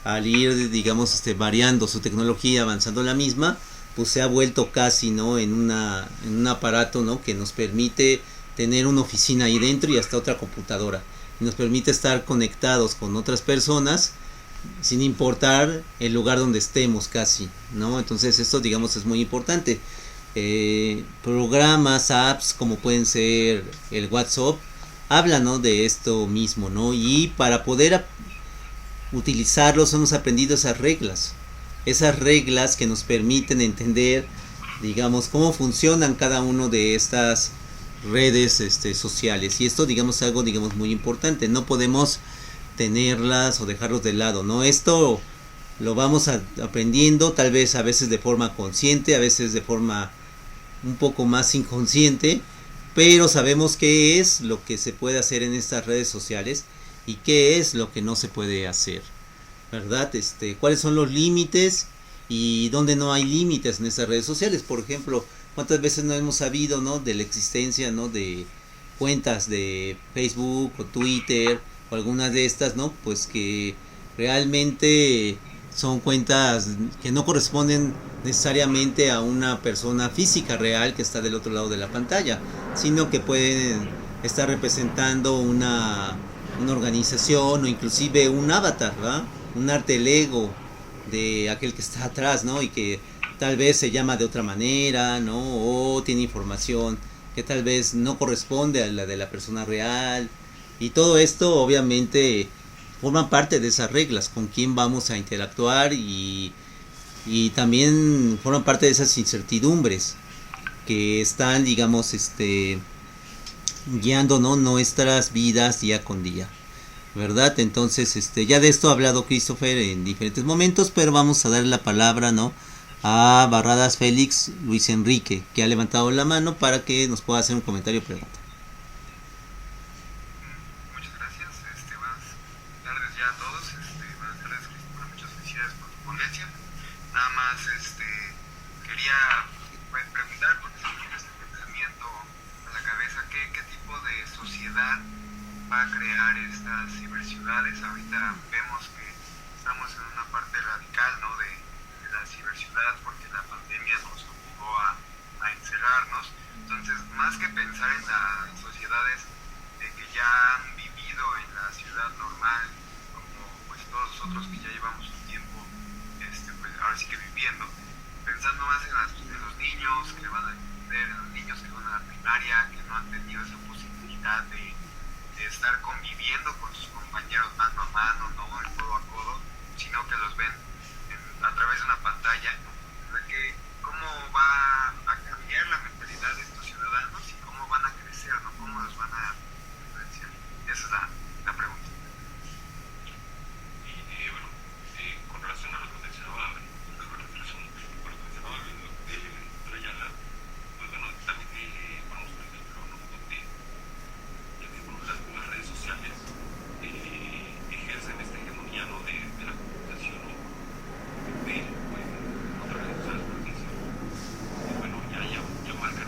al ir, digamos, variando su tecnología, avanzando la misma, pues se ha vuelto casi, ¿no? En un aparato, ¿no? Que nos permite tener una oficina ahí dentro y hasta otra computadora. Y nos permite estar conectados con otras personas sin importar el lugar donde estemos casi, ¿no? Entonces esto, digamos, es muy importante. Programas, apps como pueden ser el WhatsApp, hablan, ¿no? De esto mismo, ¿no? Y para poder utilizarlos hemos aprendido esas reglas que nos permiten entender, digamos, cómo funcionan cada uno de estas redes sociales. Y esto, digamos, es algo, digamos, muy importante. No podemos tenerlas o dejarlos de lado, ¿no? Esto lo vamos aprendiendo, tal vez a veces de forma consciente, a veces de forma un poco más inconsciente, pero sabemos qué es lo que se puede hacer en estas redes sociales y qué es lo que no se puede hacer, ¿verdad? Cuáles son los límites y dónde no hay límites en estas redes sociales. Por ejemplo, cuántas veces no hemos sabido, ¿no? De la existencia, ¿no? De cuentas de Facebook o Twitter o algunas de estas, ¿no? Pues que realmente son cuentas que no corresponden necesariamente a una persona física real que está del otro lado de la pantalla, sino que pueden estar representando una organización o inclusive un avatar, ¿verdad? Un arte ego de aquel que está atrás, ¿no? Y que tal vez se llama de otra manera, ¿no? O tiene información que tal vez no corresponde a la de la persona real. Y todo esto obviamente forma parte de esas reglas, con quién vamos a interactuar y también forman parte de esas incertidumbres que están, digamos, guiando, ¿no?, nuestras vidas día con día, ¿verdad? Entonces, ya de esto ha hablado Christopher en diferentes momentos, pero vamos a darle la palabra, ¿no?, a Barradas Félix Luis Enrique, que ha levantado la mano para que nos pueda hacer un comentario o pregunta. Muchas gracias, buenas tardes ya a todos, buenas tardes Cristina, muchas felicidades por tu ponencia. Nada más quería pues, preguntar, porque se me viene este pensamiento a la cabeza, ¿qué tipo de sociedad va a crear estas ciberciudades? Ahorita vemos que estamos en una parte radical, ¿no?, de la ciberciudad, porque la pandemia nos obligó a encerrarnos. Entonces, más que pensar en las sociedades que ya han vivido en la ciudad normal, como pues todos nosotros que ya llevamos un tiempo, pues ahora sí que viviendo, pensando más en los niños que van a entender, en los niños que van a la primaria, que no han tenido esa posibilidad de estar conviviendo con sus compañeros mano a mano, no codo a codo, sino que los ven a través de una pantalla. ¿Cómo va a cambiar la mentalidad de estos ciudadanos y cómo van a crecer, ¿no?, cómo los van a influenciar? Esa es la pregunta. Y bueno, con relación a lo que mencionaba, Trayala, pues bueno, también vamos por ejemplo, ¿no?, donde las redes sociales ejercen esta hegemonía, ¿no?, de la comunicación, ¿no?, de otras redes sociales, por ejemplo, bueno, ya marca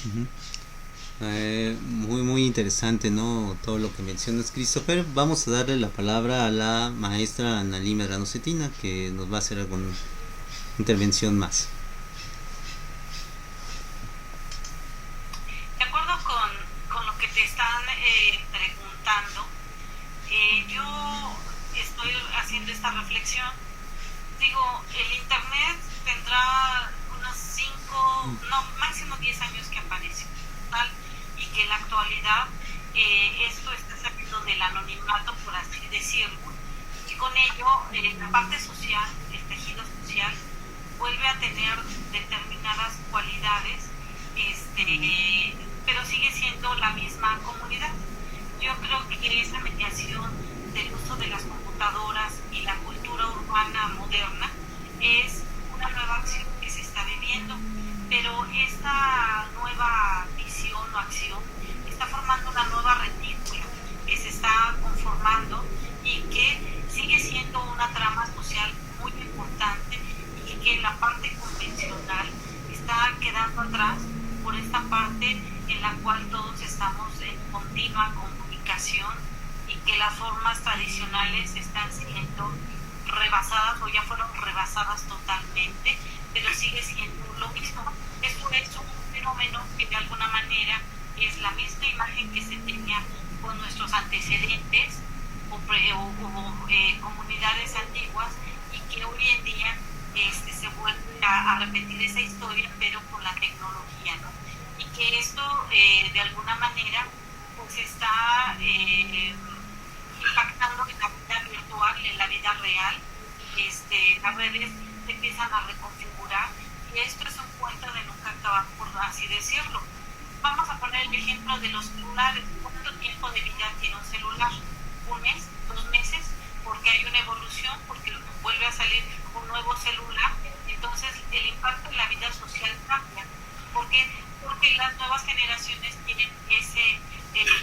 Ujú. Muy muy interesante, ¿no? Todo lo que mencionas, Christopher. Vamos a darle la palabra a la maestra Analí Medrano Cetina, que nos va a hacer alguna intervención más. De acuerdo con lo que te están preguntando, yo estoy haciendo esta reflexión. Digo, el Internet tendrá unos 5, no, máximo 10 años que apareció, tal, y que en la actualidad esto está saliendo del anonimato, por así decirlo, y con ello la parte social, el tejido social, vuelve a tener determinadas cualidades, pero sigue siendo la misma comunidad. Yo creo que esa mediación del uso de las computadoras y la cultura urbana moderna es una nueva acción que se está viviendo, pero esta nueva visión o acción está formando una nueva retícula que se está conformando y que sigue siendo una trama social muy importante y que la parte convencional está quedando atrás por esta parte en la cual todos estamos en continua comunicación y que las formas tradicionales están siendo rebasadas o ya fueron rebasadas totalmente, pero sigue siendo lo mismo. Esto es un fenómeno que de alguna manera es la misma imagen que se tenía con nuestros antecedentes o comunidades antiguas y que hoy en día se vuelve a repetir esa historia, pero con la tecnología, ¿no? Y que esto de alguna manera pues está impactando en la vida virtual, en la vida real. Las redes se empiezan a reconfigurar y esto es un cuento de nunca acabar, por así decirlo. Vamos a poner el ejemplo de los celulares. ¿Cuánto tiempo de vida tiene un celular? ¿Un mes? ¿2 meses? Porque hay una evolución, porque vuelve a salir un nuevo celular. Entonces el impacto en la vida social cambia. ¿Por qué? Porque las nuevas generaciones tienen ese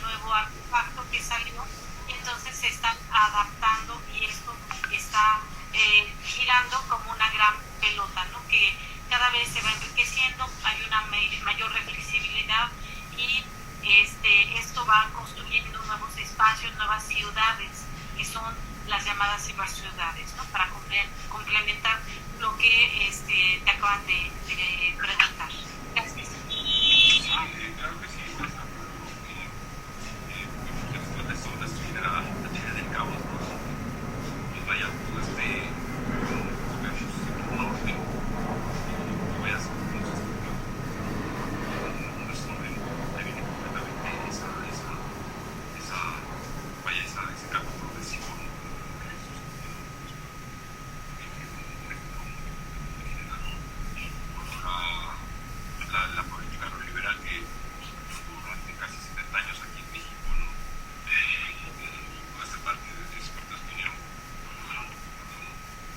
nuevo artefacto que salió y entonces se están adaptando y esto está girando como una gran pelota, ¿no? Que cada vez se va enriqueciendo, hay una mayor reflexibilidad y esto va construyendo nuevos espacios, nuevas ciudades, que son las llamadas ciberciudades, ¿no? Para complementar lo que te acaban de preguntar. Gracias. Sí, claro que sí, maestra. Esto es la China del caos, ¿no? Pues vaya, todo un orden, que vayas un desorden, te viene completamente ese cambio progresivo, ¿no? Que sucedió en general, ¿no? La política neoliberal que durante casi 70 años aquí en México, ¿no? Hace parte de expertos opinión,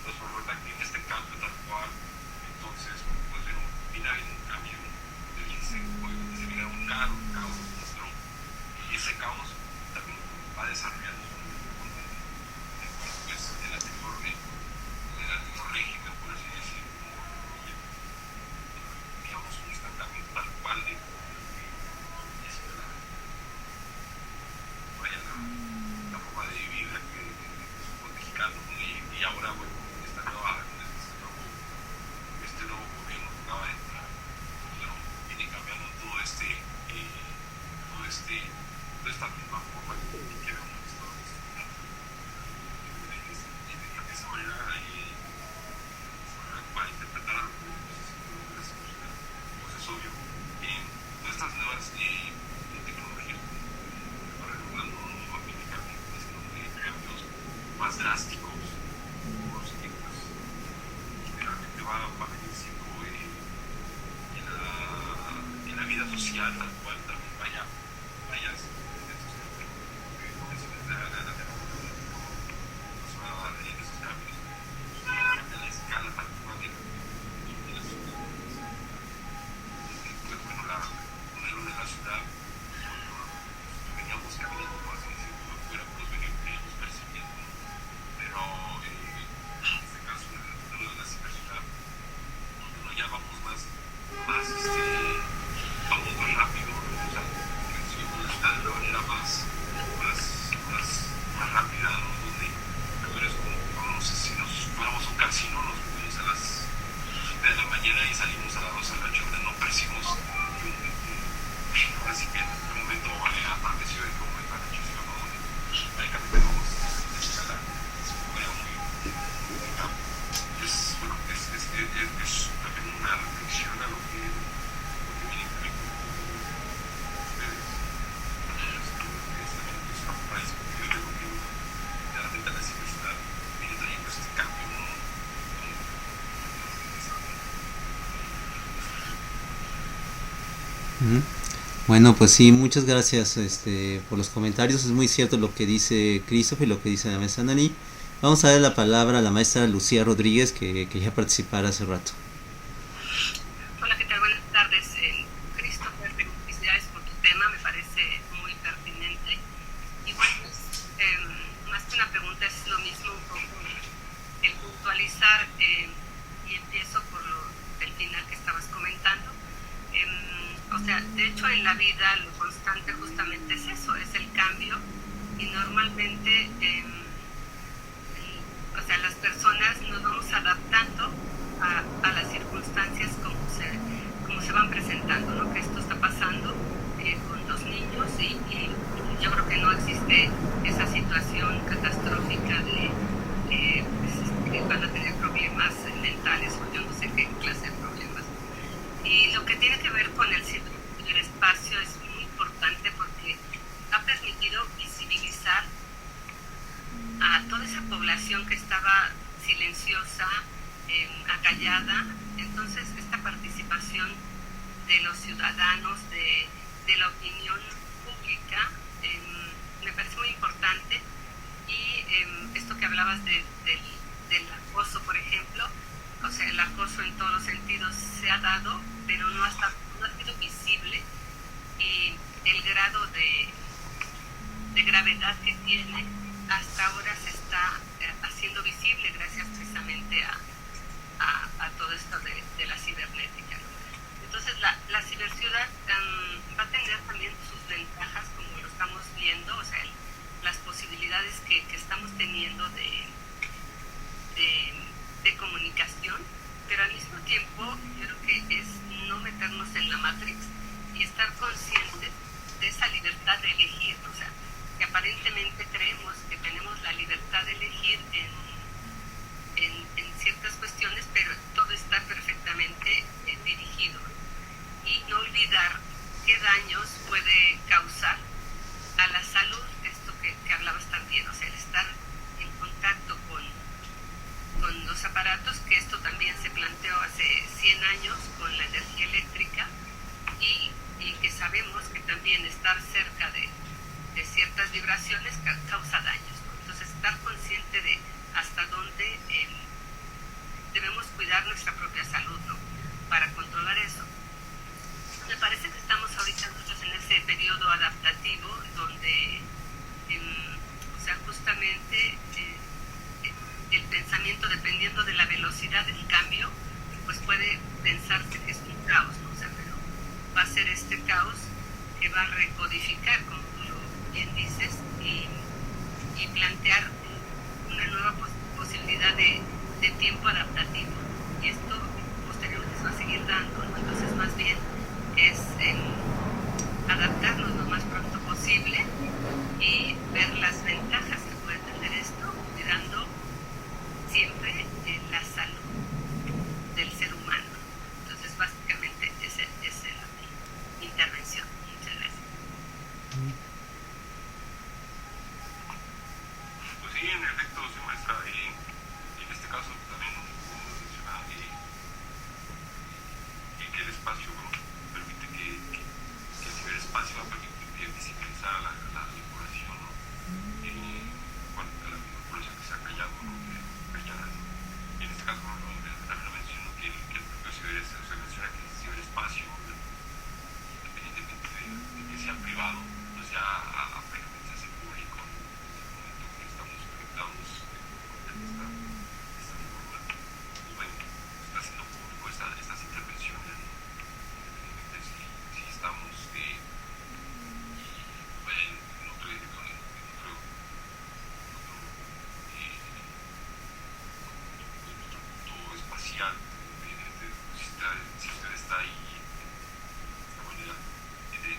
nos provoca que en este cambio tal cual, entonces, pues bueno, viene habiendo un cambio del que se viene un caos nuestro, y ese caos también va desarrollando pues, el anterior régimen, por así decirlo, digamos, un estancamiento tal cual de la forma de vivir que somos mexicanos, ¿no? Y ahora, bueno, este nuevo gobierno que acaba de entrar, bueno, viene cambiando toda esta misma forma que vemos en Estados Unidos. De esa manera, para interpretar algo, pues es obvio. Todas estas nuevas tecnologías van regulando nuevamente cambios más drásticos, los que pues, generalmente va a venir siendo en la vida social, tal cual también vaya esos cambios en la escala tal cual de la ciudad. Pues bueno, el modelo de la ciudad Ujú. Bueno, pues sí, muchas gracias por los comentarios. Es muy cierto lo que dice Christopher y lo que dice la maestra Nani. Vamos a dar la palabra a la maestra Lucía Rodríguez, que ya participara hace rato. Hola, ¿qué tal? Buenas tardes. Christopher, felicidades por tu tema, me parece muy pertinente. Y bueno, más que una pregunta, es lo mismo un poco el puntualizar, y empiezo por el final que estabas comentando. O sea, de hecho en la vida lo constante justamente es eso, es el cambio, y normalmente o sea, las personas nos vamos adaptando a las circunstancias como se van presentando, ¿no? Que esto está pasando con los niños, y yo creo que no existe esa situación catastrófica de que van a tener problemas mentales o yo no sé qué clase de problemas. Y lo que tiene que ver con el ciberespacio es muy importante porque ha permitido visibilizar a toda esa población que estaba silenciosa, acallada. Entonces esta participación de los ciudadanos, de la opinión pública, me parece muy importante. Y esto que hablabas del acoso, por ejemplo, o sea, el acoso en todos los sentidos se ha dado, pero no ha sido visible, y el grado de gravedad que tiene hasta ahora se está haciendo visible gracias precisamente a todo esto de la cibernética. Entonces la ciberciudad va a tener también sus ventajas, como lo estamos viendo, o sea, las posibilidades que estamos teniendo de comunicación, pero al mismo tiempo yo creo que es no meternos en la Matrix y estar conscientes de esa libertad de elegir, o sea, que aparentemente creemos que tenemos la libertad de elegir en ciertas cuestiones, pero todo está perfectamente dirigido. Y no olvidar qué daños puede causar a la salud, esto que hablabas también, o sea, el estar en contacto con los aparatos, que esto también se planteó hace 100 años con la energía eléctrica, y que sabemos que también estar cerca de ciertas vibraciones causa daños, ¿no? Entonces estar consciente de hasta dónde debemos cuidar nuestra propia salud, ¿no? Para controlar eso. Me parece que estamos ahorita nosotros en ese periodo adaptativo donde, o sea, justamente el pensamiento, dependiendo de la velocidad del cambio, pues puede pensarse que es un caos, ¿no? O sea, pero va a ser este caos que va a recodificar, como tú lo bien dices, y plantear una nueva posibilidad de tiempo adaptativo. Y esto posteriormente se va a seguir dando, ¿no? Entonces más bien es adaptarnos lo más pronto posible y ver las ventajas que puede tener esto, cuidando siempre la salud del ser humano. Entonces básicamente esa era mi intervención. Muchas gracias. Pues sí, en efecto, sí, maestra. En este caso también, como mencionaba, que el espacio, bueno, permite que el ciberespacio va a permitir visibilizar a la población, ¿no? Bueno, a la población que se ha callado, ¿no? Callada, ¿no? Y en este caso, bueno, también lo menciono que el propio ciberespacio, se menciona que el ciberespacio, independientemente de que sea privado, pues ya prácticamente se hace público, ¿no? En el momento que estamos conectados en esta forma, pues bueno, está haciendo público estas intervenciones, ¿no? Independientemente si estamos en otro punto espacial, si usted está ahí de esta manera, ahí,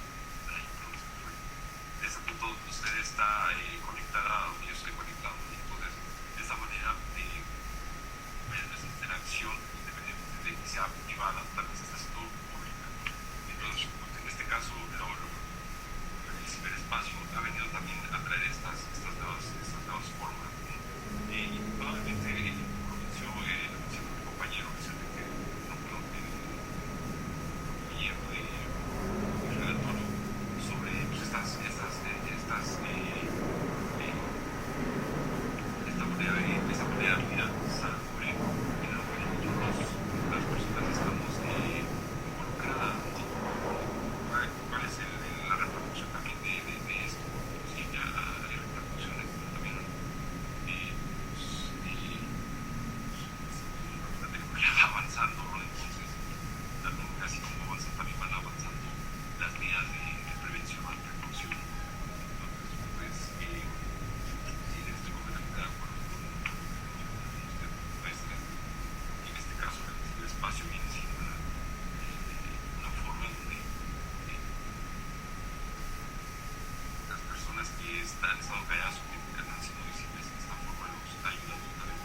han estado callados o que han sido visibles de esta forma los está ayudando también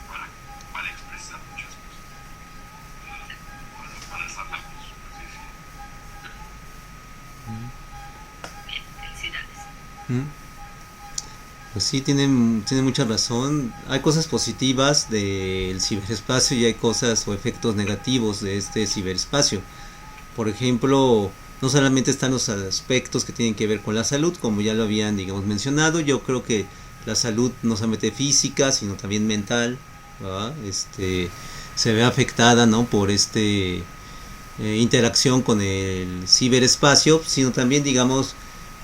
para expresar muchas cosas para sacarlos, así decirlo. Bien, felicidades. ¿Mm? Pues sí, tiene mucha razón. Hay cosas positivas del ciberespacio y hay cosas o efectos negativos de este ciberespacio. Por ejemplo, no solamente están los aspectos que tienen que ver con la salud, como ya lo habían, digamos, mencionado. Yo creo que la salud no solamente física, sino también mental, ¿verdad? Se ve afectada, ¿no? Por interacción con el ciberespacio, sino también, digamos,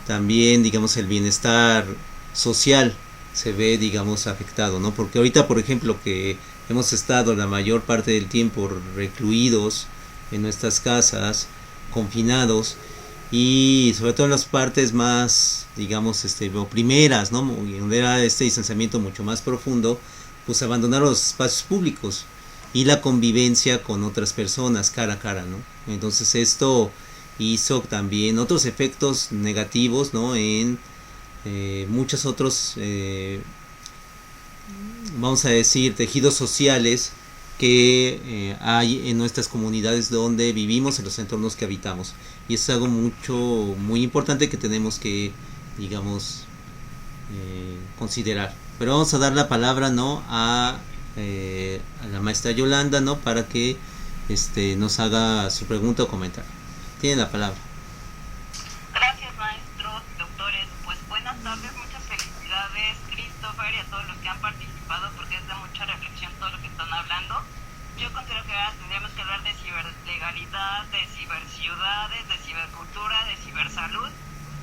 el bienestar social se ve, digamos, afectado, ¿no? Porque ahorita, por ejemplo, que hemos estado la mayor parte del tiempo recluidos en nuestras casas, confinados, y sobre todo en las partes más, digamos, primeras, ¿no? Donde era este distanciamiento mucho más profundo, pues abandonar los espacios públicos y la convivencia con otras personas cara a cara, ¿no? Entonces esto hizo también otros efectos negativos, ¿no? En muchos otros, vamos a decir, tejidos sociales que hay en nuestras comunidades donde vivimos, en los entornos que habitamos. Y es algo muy importante que tenemos que, digamos, considerar. Pero vamos a dar la palabra, ¿no? A la maestra Yolanda, ¿no? Para que nos haga su pregunta o comentario. Tiene la palabra. Gracias, maestros, doctores. Pues buenas tardes, muchas felicidades, Christopher, y a todos los que han participado, porque es de mucha reflexión todo lo que están hablando. Yo considero que ahora tendríamos que hablar de ciberlegalidad, de ciberciudades, de cibercultura, de cibersalud,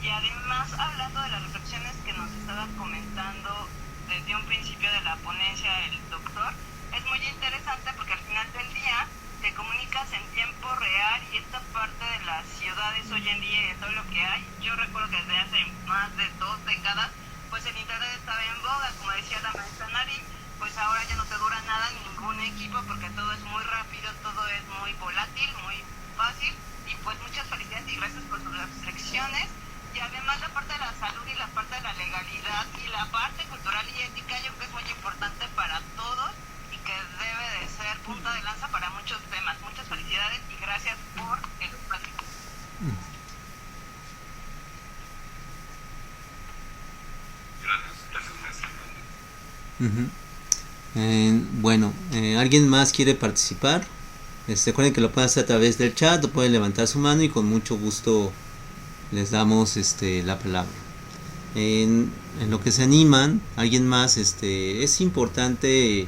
y además hablando de las reflexiones que nos estaba comentando desde un principio de la ponencia el doctor. Es muy interesante porque al final del día te comunicas en tiempo real, y esta parte de las ciudades hoy en día y de todo lo que hay, yo recuerdo que desde hace más de 2 décadas, pues el internet estaba en boga, como decía la maestra Nari, pues ahora ya no te dura nada ningún equipo porque todo es muy rápido, todo es muy volátil, muy fácil, y pues muchas felicidades y gracias por sus reflexiones. Y además la parte de la salud y la parte de la legalidad y la parte cultural y ética, yo creo que es muy importante para todos y que debe de ser punta de lanza para muchos temas. Muchas felicidades y gracias por el espacio. Gracias, maestra. Bueno, ¿alguien más quiere participar? Recuerden que lo pueden hacer a través del chat, o pueden levantar su mano y con mucho gusto les damos la palabra. En lo que se animan, alguien más, es importante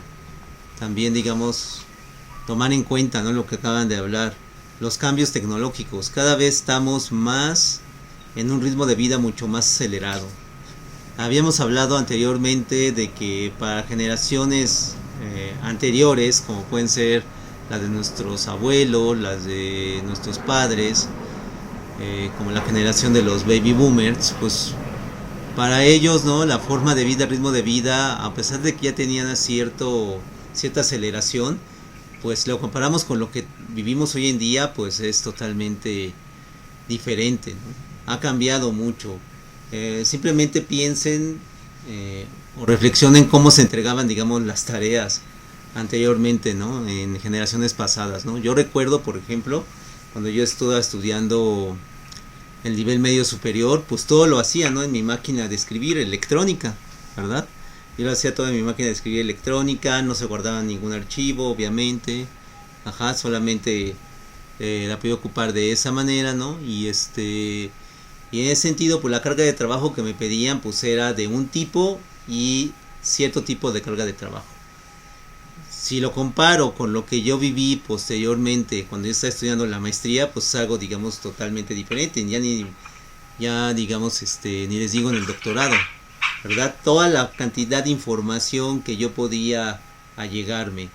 también, digamos, tomar en cuenta, ¿no? Lo que acaban de hablar, los cambios tecnológicos. Cada vez estamos más en un ritmo de vida mucho más acelerado. Habíamos hablado anteriormente de que para generaciones anteriores, como pueden ser las de nuestros abuelos, las de nuestros padres, como la generación de los baby boomers, pues para ellos, ¿no? La forma de vida, el ritmo de vida, a pesar de que ya tenían cierta aceleración, pues lo comparamos con lo que vivimos hoy en día, pues es totalmente diferente, ¿no? Ha cambiado mucho. Simplemente piensen o reflexionen cómo se entregaban, digamos, las tareas anteriormente, ¿no? En generaciones pasadas, ¿no? Yo recuerdo, por ejemplo, cuando yo estaba estudiando el nivel medio superior, pues todo lo hacía, ¿no? En mi máquina de escribir electrónica, ¿verdad? Yo lo hacía todo en mi máquina de escribir electrónica, no se guardaba ningún archivo, obviamente, solamente la podía ocupar de esa manera, ¿no? Y en ese sentido, pues la carga de trabajo que me pedían, pues era de un tipo y cierto tipo de carga de trabajo. Si lo comparo con lo que yo viví posteriormente cuando yo estaba estudiando la maestría, pues es algo, digamos, totalmente diferente. Ya digamos, ni les digo en el doctorado, ¿verdad? Toda la cantidad de información que yo podía allegarme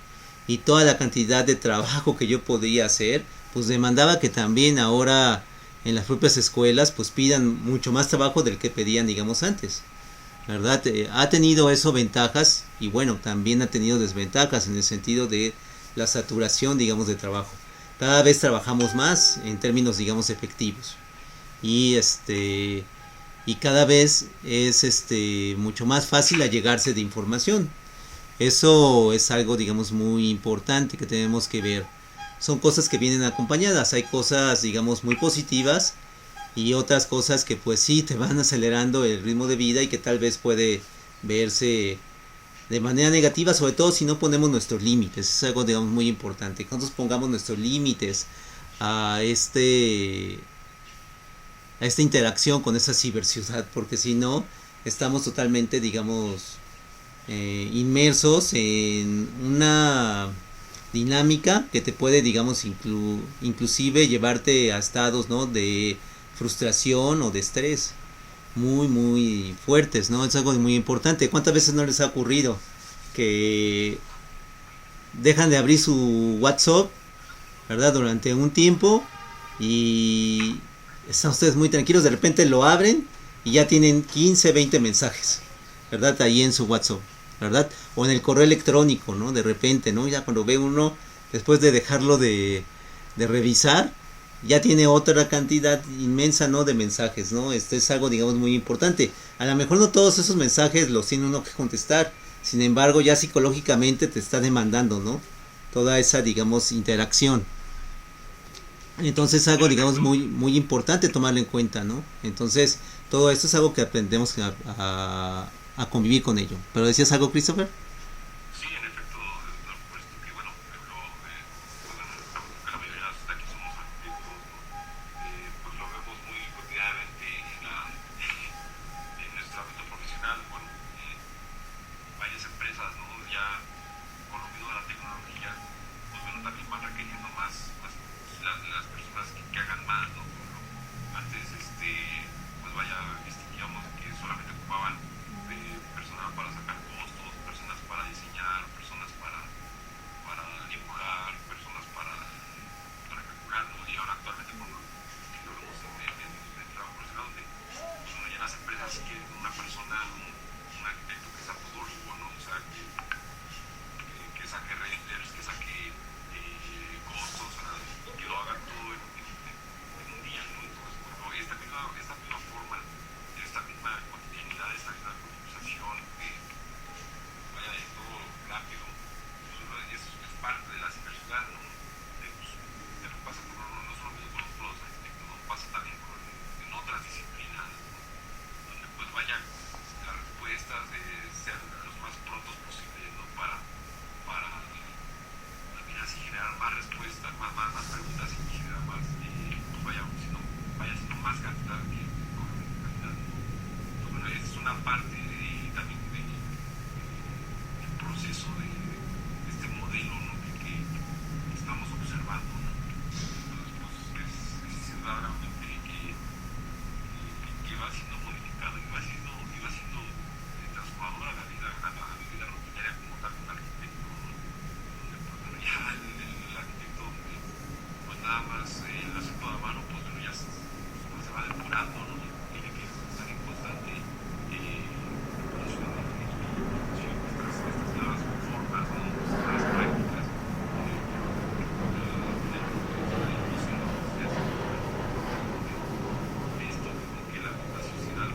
y toda la cantidad de trabajo que yo podía hacer, pues demandaba que también ahora en las propias escuelas pues pidan mucho más trabajo del que pedían, digamos, antes, ¿verdad? Ha tenido eso ventajas y bueno, también ha tenido desventajas en el sentido de la saturación, digamos, de trabajo. Cada vez trabajamos más en términos, digamos, efectivos. Y y cada vez es mucho más fácil allegarse de información. Eso es algo, digamos, muy importante que tenemos que ver. Son cosas que vienen acompañadas. Hay cosas, digamos, muy positivas y otras cosas que pues sí te van acelerando el ritmo de vida y que tal vez puede verse de manera negativa, sobre todo si no ponemos nuestros límites. Es algo, digamos, muy importante. Que nosotros pongamos nuestros límites a esta interacción con esa ciberciudad, porque si no estamos totalmente, digamos, inmersos en una dinámica que te puede, digamos, inclusive llevarte a estados, ¿no?, de frustración o de estrés muy muy fuertes, ¿no? Es algo muy importante. ¿Cuántas veces no les ha ocurrido que dejan de abrir su WhatsApp, ¿verdad?, durante un tiempo y están ustedes muy tranquilos, de repente lo abren y ya tienen 15, 20 mensajes, ¿verdad?, ahí en su WhatsApp, ¿verdad? O en el correo electrónico, ¿no? De repente, ¿no? Ya cuando ve uno, después de dejarlo de revisar, ya tiene otra cantidad inmensa, ¿no?, de mensajes, ¿no? Esto es algo, digamos, muy importante. A lo mejor no todos esos mensajes los tiene uno que contestar, sin embargo, ya psicológicamente te está demandando, ¿no?, toda esa, digamos, interacción. Entonces es algo, digamos, muy muy importante tomarlo en cuenta, ¿no? Entonces todo esto es algo que aprendemos a convivir con ello. ¿Pero decías algo, Christopher? Sí, en efecto, puesto que, bueno, por ejemplo, pues, la mayoría de nosotros aquí somos arquitectos, ¿no? Pues lo vemos muy cotidianamente en nuestro ámbito profesional. Bueno, varias empresas, ¿no? Ya con lo mismo de la tecnología, pues bueno, también van requiriendo más las personas que hagan más, ¿no? Por ejemplo, antes, pues vaya, digamos que solamente ocupaban personal para sacar costos, personas para diseñar, personas para dibujar, personas para calcular, ¿no? Y ahora actualmente con lo vemos en el trabajo profesional, donde pues uno ya en las empresas quiere una persona, un arquitecto que sea todólogo, ¿no? O sea, que saque renders, que saque costos, o sea, y que lo haga todo en un día, ¿no? Entonces, bueno, esta misma forma, esta misma cotidianidad, esta misma conversación, vaya de todo rápido, pues, es parte de la ciberciudad, ¿no? Pues, ya no pasa no solo con los arquitectos, ¿no? Pasa también en otras disciplinas, ¿no? Donde pues vaya, las respuestas sean los más prontos posibles, ¿no? Para también así generar más respuestas, más preguntas y generar más, pues vaya siendo más cantidad que calidad, ¿no? Entonces, bueno, esa es una parte también del proceso de este modelo, ¿no?, que estamos observando, ¿no? Entonces, pues es indudablemente que va siendo modificado y va siendo transformadora la vida rutinaria como tal de un arquitecto, ¿no? Donde pues bueno, ya el arquitecto, pues nada más el hace toda mano, pues bueno, ya se va depurando, ¿no? Tiene que estar en constante preparación de estas nuevas formas, ¿no? Estas nuevas prácticas, esto mismo que la sociedad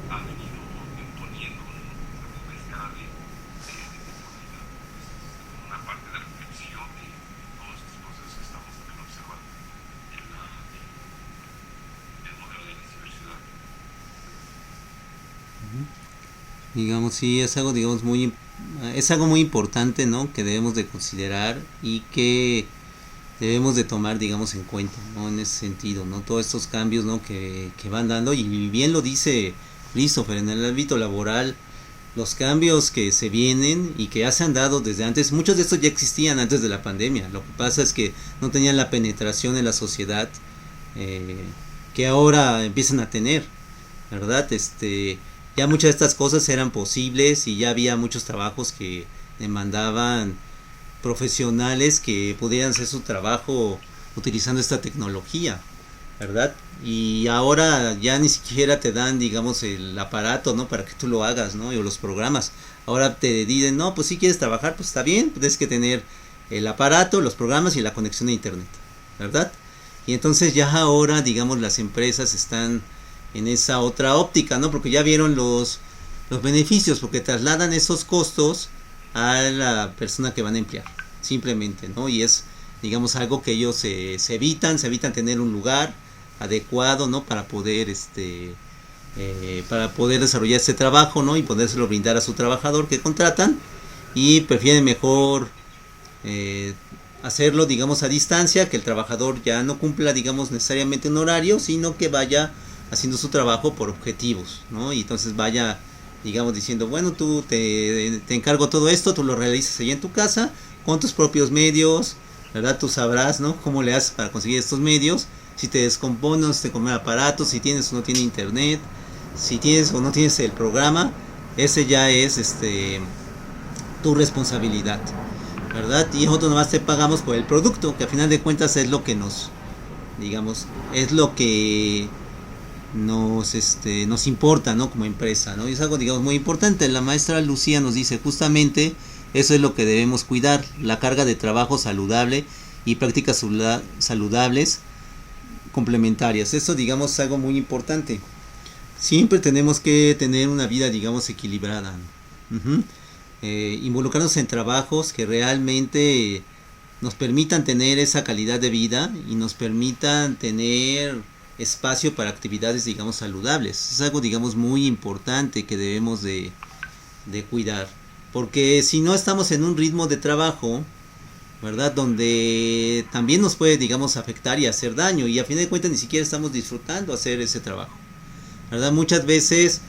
ha venido imponiendo, ¿no? Esta misma escala de conformidad. Es una parte de reflexión de todos estos procesos que estamos también observando en el modelo de la ciberciudad. Digamos, sí, es algo, digamos, es algo muy importante, ¿no?, que debemos de considerar y que debemos de tomar, digamos, en cuenta, ¿no?, en ese sentido, ¿no? Todos estos cambios, ¿no?, que van dando, y bien lo dice Christopher, en el ámbito laboral, los cambios que se vienen y que ya se han dado desde antes, muchos de estos ya existían antes de la pandemia. Lo que pasa es que no tenían la penetración en la sociedad que ahora empiezan a tener, ¿verdad? Ya muchas de estas cosas eran posibles y ya había muchos trabajos que demandaban profesionales que pudieran hacer su trabajo utilizando esta tecnología, ¿verdad? Y ahora ya ni siquiera te dan, digamos, el aparato, ¿no?, para que tú lo hagas, ¿no?, o los programas. Ahora te dicen, no, pues si quieres trabajar, pues está bien, tienes que tener el aparato, los programas y la conexión a internet, ¿verdad? Y entonces ya ahora, digamos, las empresas están en esa otra óptica, ¿no? Porque ya vieron los beneficios, porque trasladan esos costos a la persona que van a emplear, simplemente, ¿no? Y es, digamos, algo que ellos se evitan tener un lugar adecuado, ¿no? Para poder desarrollar ese trabajo, ¿no? Y podérselo brindar a su trabajador que contratan, y prefieren mejor hacerlo, digamos, a distancia, que el trabajador ya no cumpla, digamos, necesariamente un horario, sino que vaya haciendo su trabajo por objetivos, ¿no? Y entonces vaya, digamos, diciendo, bueno, tú te encargo todo esto, tú lo realizas allá en tu casa, con tus propios medios, ¿verdad? Tú sabrás, ¿no? Cómo le haces para conseguir estos medios, si te descomponen, si te comen aparatos, si tienes o no tienes internet, si tienes o no tienes el programa, ese ya es tu responsabilidad, ¿verdad? Y nosotros nomás te pagamos por el producto, que a final de cuentas es lo que digamos, es lo que nos importa, ¿no? Como empresa, ¿no? Y es algo, digamos, muy importante. La maestra Lucía nos dice justamente eso es lo que debemos cuidar, la carga de trabajo saludable y prácticas saludables complementarias. Eso, digamos, es algo muy importante. Siempre tenemos que tener una vida, digamos, equilibrada. Uh-huh. Involucrarnos en trabajos que realmente nos permitan tener esa calidad de vida y nos permitan tener espacio para actividades, digamos, saludables. Es algo, digamos, muy importante que debemos de cuidar, porque si no estamos en un ritmo de trabajo, ¿verdad? Donde también nos puede, digamos, afectar y hacer daño, y a fin de cuentas ni siquiera estamos disfrutando hacer ese trabajo, ¿verdad? Muchas veces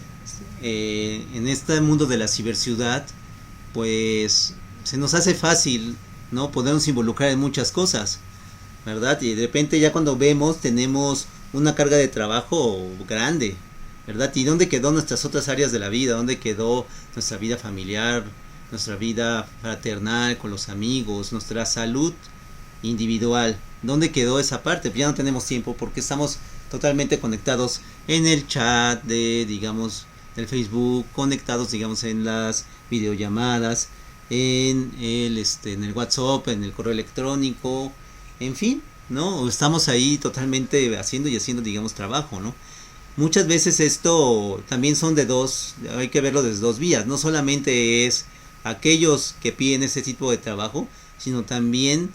en este mundo de la ciberciudad, pues se nos hace fácil, ¿no? Podernos involucrar en muchas cosas, ¿verdad? Y de repente ya cuando vemos tenemos una carga de trabajo grande, ¿verdad? ¿Y dónde quedó nuestras otras áreas de la vida? ¿Dónde quedó nuestra vida familiar, nuestra vida fraternal con los amigos, nuestra salud individual? ¿Dónde quedó esa parte? Ya no tenemos tiempo porque estamos totalmente conectados en el chat digamos, del Facebook, conectados, digamos, en las videollamadas, en el WhatsApp, en el correo electrónico, en fin, ¿no? Estamos ahí totalmente haciendo, digamos, trabajo, ¿no? Muchas veces esto también son hay que verlo desde dos vías. No solamente es aquellos que piden ese tipo de trabajo, sino también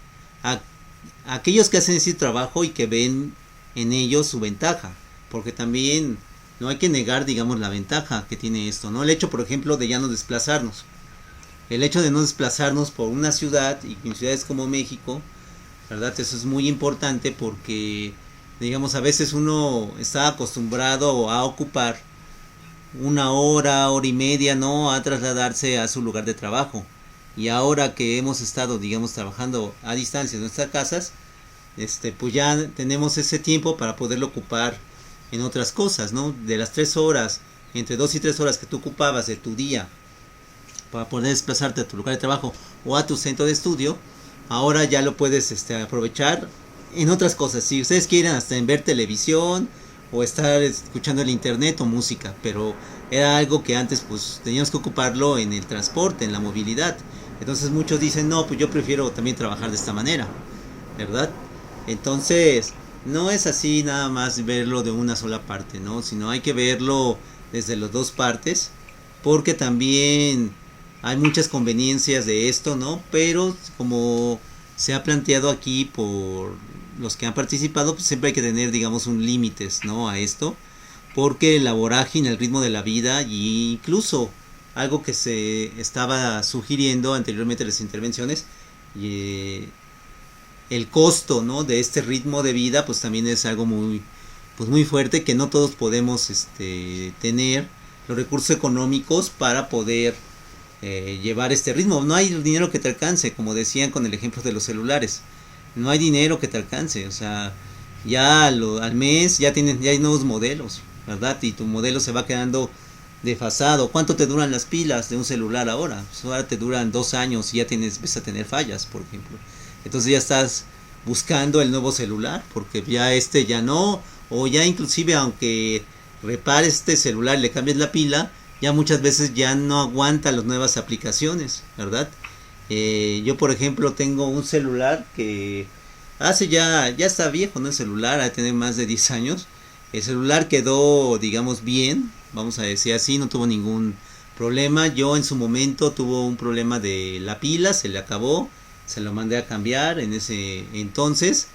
aquellos que hacen ese trabajo y que ven en ellos su ventaja, porque también no hay que negar, digamos, la ventaja que tiene esto, ¿no? El hecho, por ejemplo, de ya no desplazarnos. El hecho de no desplazarnos por una ciudad, y en ciudades como México, ¿verdad? Eso es muy importante porque, digamos, a veces uno está acostumbrado a ocupar una hora y media, ¿no? A trasladarse a su lugar de trabajo. Y ahora que hemos estado, digamos, trabajando a distancia en nuestras casas, pues ya tenemos ese tiempo para poderlo ocupar en otras cosas, ¿no? De las 3 horas, entre 2 y 3 horas que tú ocupabas de tu día para poder desplazarte a tu lugar de trabajo o a tu centro de estudio, ahora ya lo puedes aprovechar en otras cosas. Si ustedes quieren, hasta en ver televisión o estar escuchando el internet o música, pero era algo que antes pues teníamos que ocuparlo en el transporte, en la movilidad. Entonces muchos dicen, no, pues yo prefiero también trabajar de esta manera, ¿verdad? Entonces no es así nada más verlo de una sola parte, ¿no? Sino hay que verlo desde las dos partes, porque también hay muchas conveniencias de esto, ¿no? Pero como se ha planteado aquí por los que han participado, pues siempre hay que tener, digamos, un límites, ¿no? A esto, porque la vorágine, el ritmo de la vida, y incluso algo que se estaba sugiriendo anteriormente en las intervenciones, el costo, ¿no? De este ritmo de vida, pues también es algo muy fuerte, que no todos podemos tener los recursos económicos para poder llevar este ritmo. No hay dinero que te alcance, como decían con el ejemplo de los celulares. No hay dinero que te alcance, o sea, ya al mes ya hay nuevos modelos, ¿verdad? Y tu modelo se va quedando desfasado. ¿Cuánto te duran las pilas de un celular ahora? Pues ahora te duran 2 años y ya empiezas a tener fallas, por ejemplo. Entonces ya estás buscando el nuevo celular, porque ya ya no, o ya inclusive aunque repares este celular y le cambies la pila, ya muchas veces ya no aguanta las nuevas aplicaciones, ¿verdad? Yo, por ejemplo, tengo un celular que ya está viejo, ¿no? El celular ha de tener más de 10 años, El celular quedó, digamos, bien, vamos a decir así, no tuvo ningún problema. Yo en su momento tuvo un problema de la pila, se le acabó, se lo mandé a cambiar en ese entonces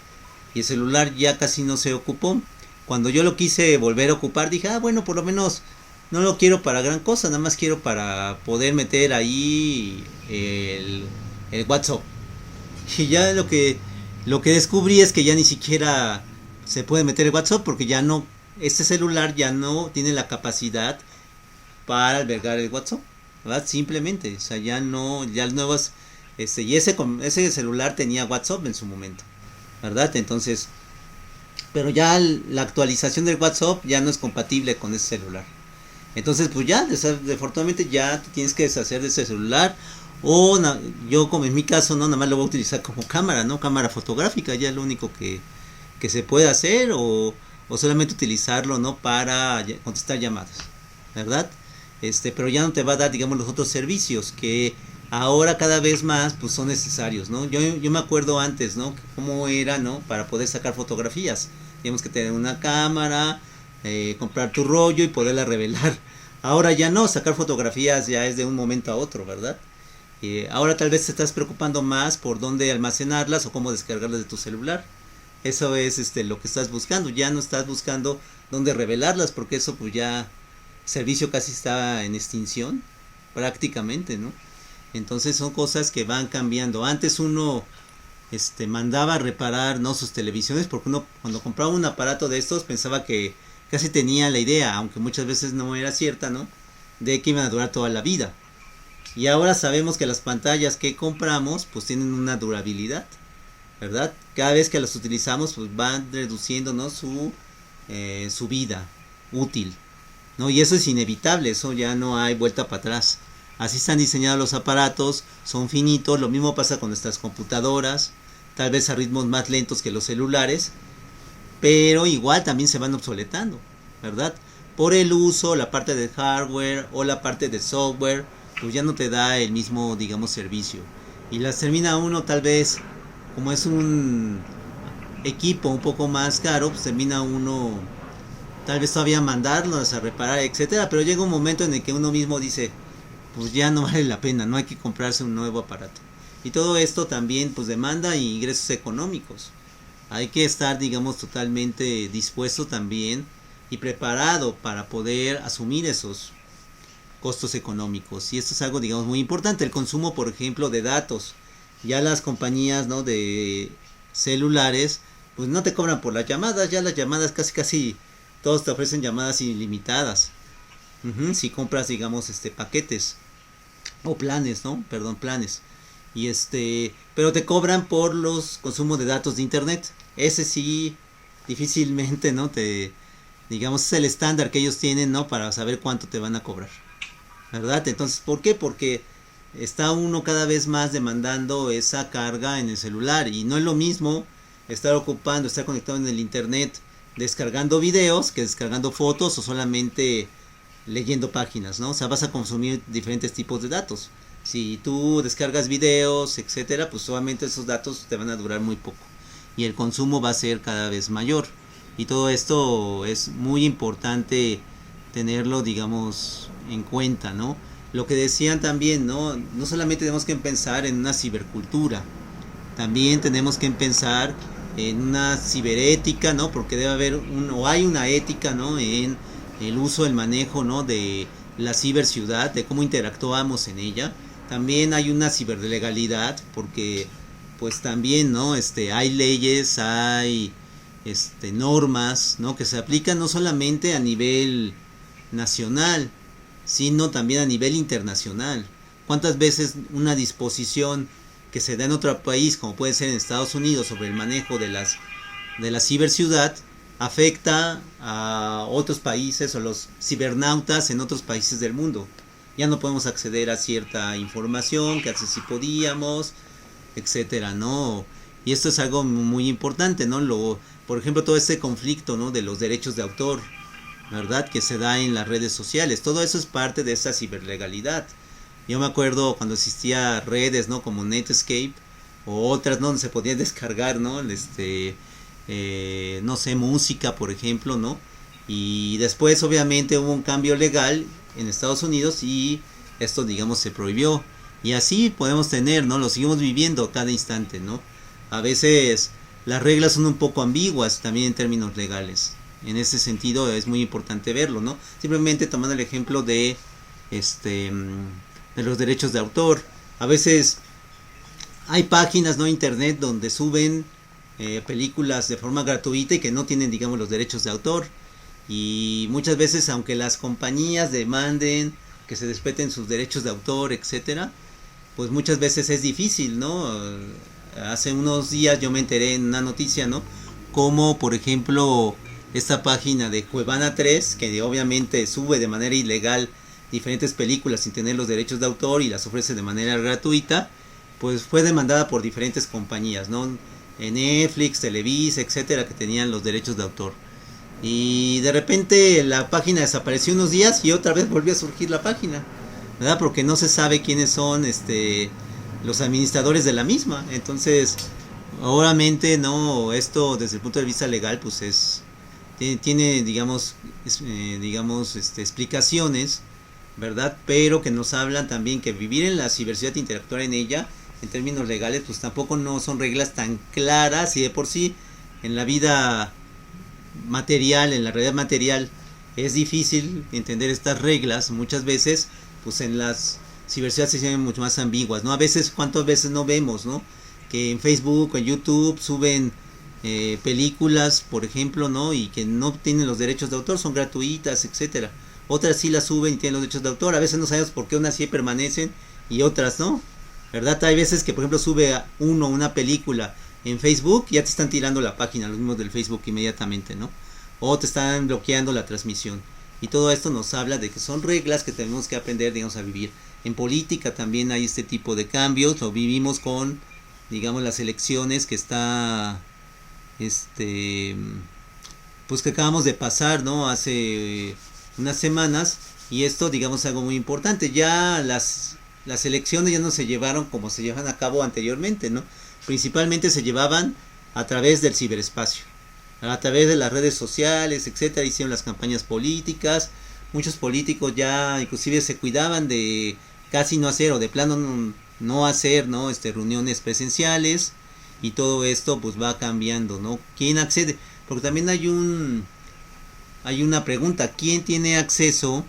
y el celular ya casi no se ocupó. Cuando yo lo quise volver a ocupar dije, bueno, por lo menos no lo quiero para gran cosa, nada más quiero para poder meter ahí el WhatsApp. Y ya lo que descubrí es que ya ni siquiera se puede meter el WhatsApp porque ya no, este celular ya no tiene la capacidad para albergar el WhatsApp, ¿verdad? Simplemente, o sea, ya no, ya las nuevas, y ese celular tenía WhatsApp en su momento, ¿verdad? Entonces, pero ya la actualización del WhatsApp ya no es compatible con ese celular. Entonces, pues ya, desafortunadamente ya te tienes que deshacer de ese celular. O yo, como en mi caso, no, nada más lo voy a utilizar como cámara, ¿no? Cámara fotográfica, ya es lo único que se puede hacer. O solamente utilizarlo, ¿no? Para contestar llamadas, ¿verdad? Pero ya no te va a dar, digamos, los otros servicios que ahora cada vez más, pues son necesarios, ¿no? Yo me acuerdo antes, ¿no? Cómo era, ¿no? Para poder sacar fotografías. Teníamos que tener una cámara, comprar tu rollo y poderla revelar. Ahora ya no, sacar fotografías ya es de un momento a otro, ¿verdad? Ahora tal vez te estás preocupando más por dónde almacenarlas o cómo descargarlas de tu celular. Eso es lo que estás buscando. Ya no estás buscando dónde revelarlas porque eso pues ya el servicio casi está en extinción prácticamente, ¿no? Entonces son cosas que van cambiando. Antes uno mandaba a reparar, ¿no? Sus televisiones porque uno cuando compraba un aparato de estos pensaba que casi tenía la idea, aunque muchas veces no era cierta, ¿no? De que iban a durar toda la vida. Y ahora sabemos que las pantallas que compramos pues tienen una durabilidad, ¿verdad? Cada vez que las utilizamos pues van reduciendo, ¿no? su vida útil, ¿no? Y eso es inevitable, eso ya no hay vuelta para atrás. Así están diseñados los aparatos, son finitos, lo mismo pasa con nuestras computadoras, tal vez a ritmos más lentos que los celulares, pero igual también se van obsoletando, ¿verdad? Por el uso, la parte de hardware o la parte de software, pues ya no te da el mismo, digamos, servicio. Y las termina uno tal vez, como es un equipo un poco más caro, pues termina uno tal vez todavía mandarlos a reparar, etcétera, pero llega un momento en el que uno mismo dice, pues ya no vale la pena, no hay que comprarse un nuevo aparato. Y todo esto también pues demanda ingresos económicos. Hay que estar, digamos, totalmente dispuesto también y preparado para poder asumir esos costos económicos. Y esto es algo, digamos, muy importante. El consumo, por ejemplo, de datos. Ya las compañías, ¿no? de celulares, pues no te cobran por las llamadas. Ya las llamadas casi todos te ofrecen llamadas ilimitadas. Si compras, digamos, paquetes o planes, ¿no? Perdón, planes. Y pero te cobran por los consumos de datos de internet. Ese sí difícilmente, ¿no? Digamos, es el estándar que ellos tienen, ¿no? Para saber cuánto te van a cobrar, ¿verdad? Entonces, ¿por qué? Porque está uno cada vez más demandando esa carga en el celular y no es lo mismo estar conectado en el internet descargando videos que descargando fotos o solamente leyendo páginas, ¿no? O sea, vas a consumir diferentes tipos de datos. Si tú descargas videos, etcétera, pues solamente esos datos te van a durar muy poco y el consumo va a ser cada vez mayor. Y todo esto es muy importante tenerlo, digamos, en cuenta, ¿no? Lo que decían también, ¿no? No solamente tenemos que pensar en una cibercultura, también tenemos que pensar en una ciberética, ¿no? Porque debe haber hay una ética, ¿no? En el uso, el manejo, ¿no? De la ciberciudad, de cómo interactuamos en ella. También hay una ciberlegalidad, porque pues también, ¿no? Hay leyes, hay normas, ¿no? Que se aplican no solamente a nivel nacional, sino también a nivel internacional. ¿Cuántas veces una disposición que se da en otro país, como puede ser en Estados Unidos, sobre el manejo de la ciberciudad, afecta a otros países o los cibernautas en otros países del mundo? Ya no podemos acceder a cierta información que antes sí podíamos, etcétera, ¿no? Y esto es algo muy importante, ¿no? Por ejemplo, todo este conflicto, ¿no? De los derechos de autor, ¿verdad? Que se da en las redes sociales. Todo eso es parte de esta ciberlegalidad. Yo me acuerdo cuando existía redes, ¿no? Como Netscape o otras, ¿no? Donde se podía descargar, ¿no? No sé, música, por ejemplo, ¿no? Y después obviamente hubo un cambio legal en Estados Unidos y esto digamos se prohibió. Y así podemos tener, ¿no? Lo seguimos viviendo cada instante, ¿no? A veces las reglas son un poco ambiguas también en términos legales. En ese sentido es muy importante verlo, ¿no? Simplemente tomando el ejemplo de de los derechos de autor. A veces hay páginas, ¿no? Internet donde suben películas de forma gratuita y que no tienen, digamos, los derechos de autor. Y muchas veces, aunque las compañías demanden que se respeten sus derechos de autor, etcétera, pues muchas veces es difícil, ¿no? Hace unos días yo me enteré en una noticia, ¿no? Como, por ejemplo, esta página de Cuevana 3, que obviamente sube de manera ilegal diferentes películas sin tener los derechos de autor y las ofrece de manera gratuita, pues fue demandada por diferentes compañías, ¿no? Netflix, Televisa, etcétera, que tenían los derechos de autor. Y de repente la página desapareció unos días y otra vez volvió a surgir la página, ¿verdad? Porque no se sabe quiénes son los administradores de la misma. Entonces, obviamente, no, esto desde el punto de vista legal, pues tiene digamos, explicaciones, ¿verdad? Pero que nos hablan también que vivir en la ciberciudad e interactuar en ella, en términos legales, pues tampoco no son reglas tan claras, y de por sí en la vida material, en la realidad material, es difícil entender estas reglas. Muchas veces, pues en las ciberciudades se ven mucho más ambiguas, ¿no? A veces, ¿cuántas veces no vemos, ¿no? Que en Facebook o en YouTube suben películas, por ejemplo, ¿no? Y que no tienen los derechos de autor, son gratuitas, etcétera. Otras sí las suben y tienen los derechos de autor. A veces no sabemos por qué unas sí permanecen y otras no, ¿verdad? Hay veces que, por ejemplo, sube una película en Facebook y ya te están tirando la página, los mismos del Facebook, inmediatamente, ¿no? O te están bloqueando la transmisión. Y todo esto nos habla de que son reglas que tenemos que aprender, digamos, a vivir. En política también hay este tipo de cambios. Lo vivimos con, digamos, las elecciones que está, pues que acabamos de pasar, ¿no? Hace unas semanas. Y esto, digamos, es algo muy importante. Ya las elecciones ya no se llevaron como se llevan a cabo anteriormente, ¿no? Principalmente se llevaban a través del ciberespacio, a través de las redes sociales, etcétera. Hicieron las campañas políticas. Muchos políticos ya inclusive se cuidaban de casi no hacer, o de plano no hacer, ¿no? Reuniones presenciales. Y todo esto pues va cambiando, ¿no? ¿Quién accede? Porque también hay una pregunta: ¿quién tiene acceso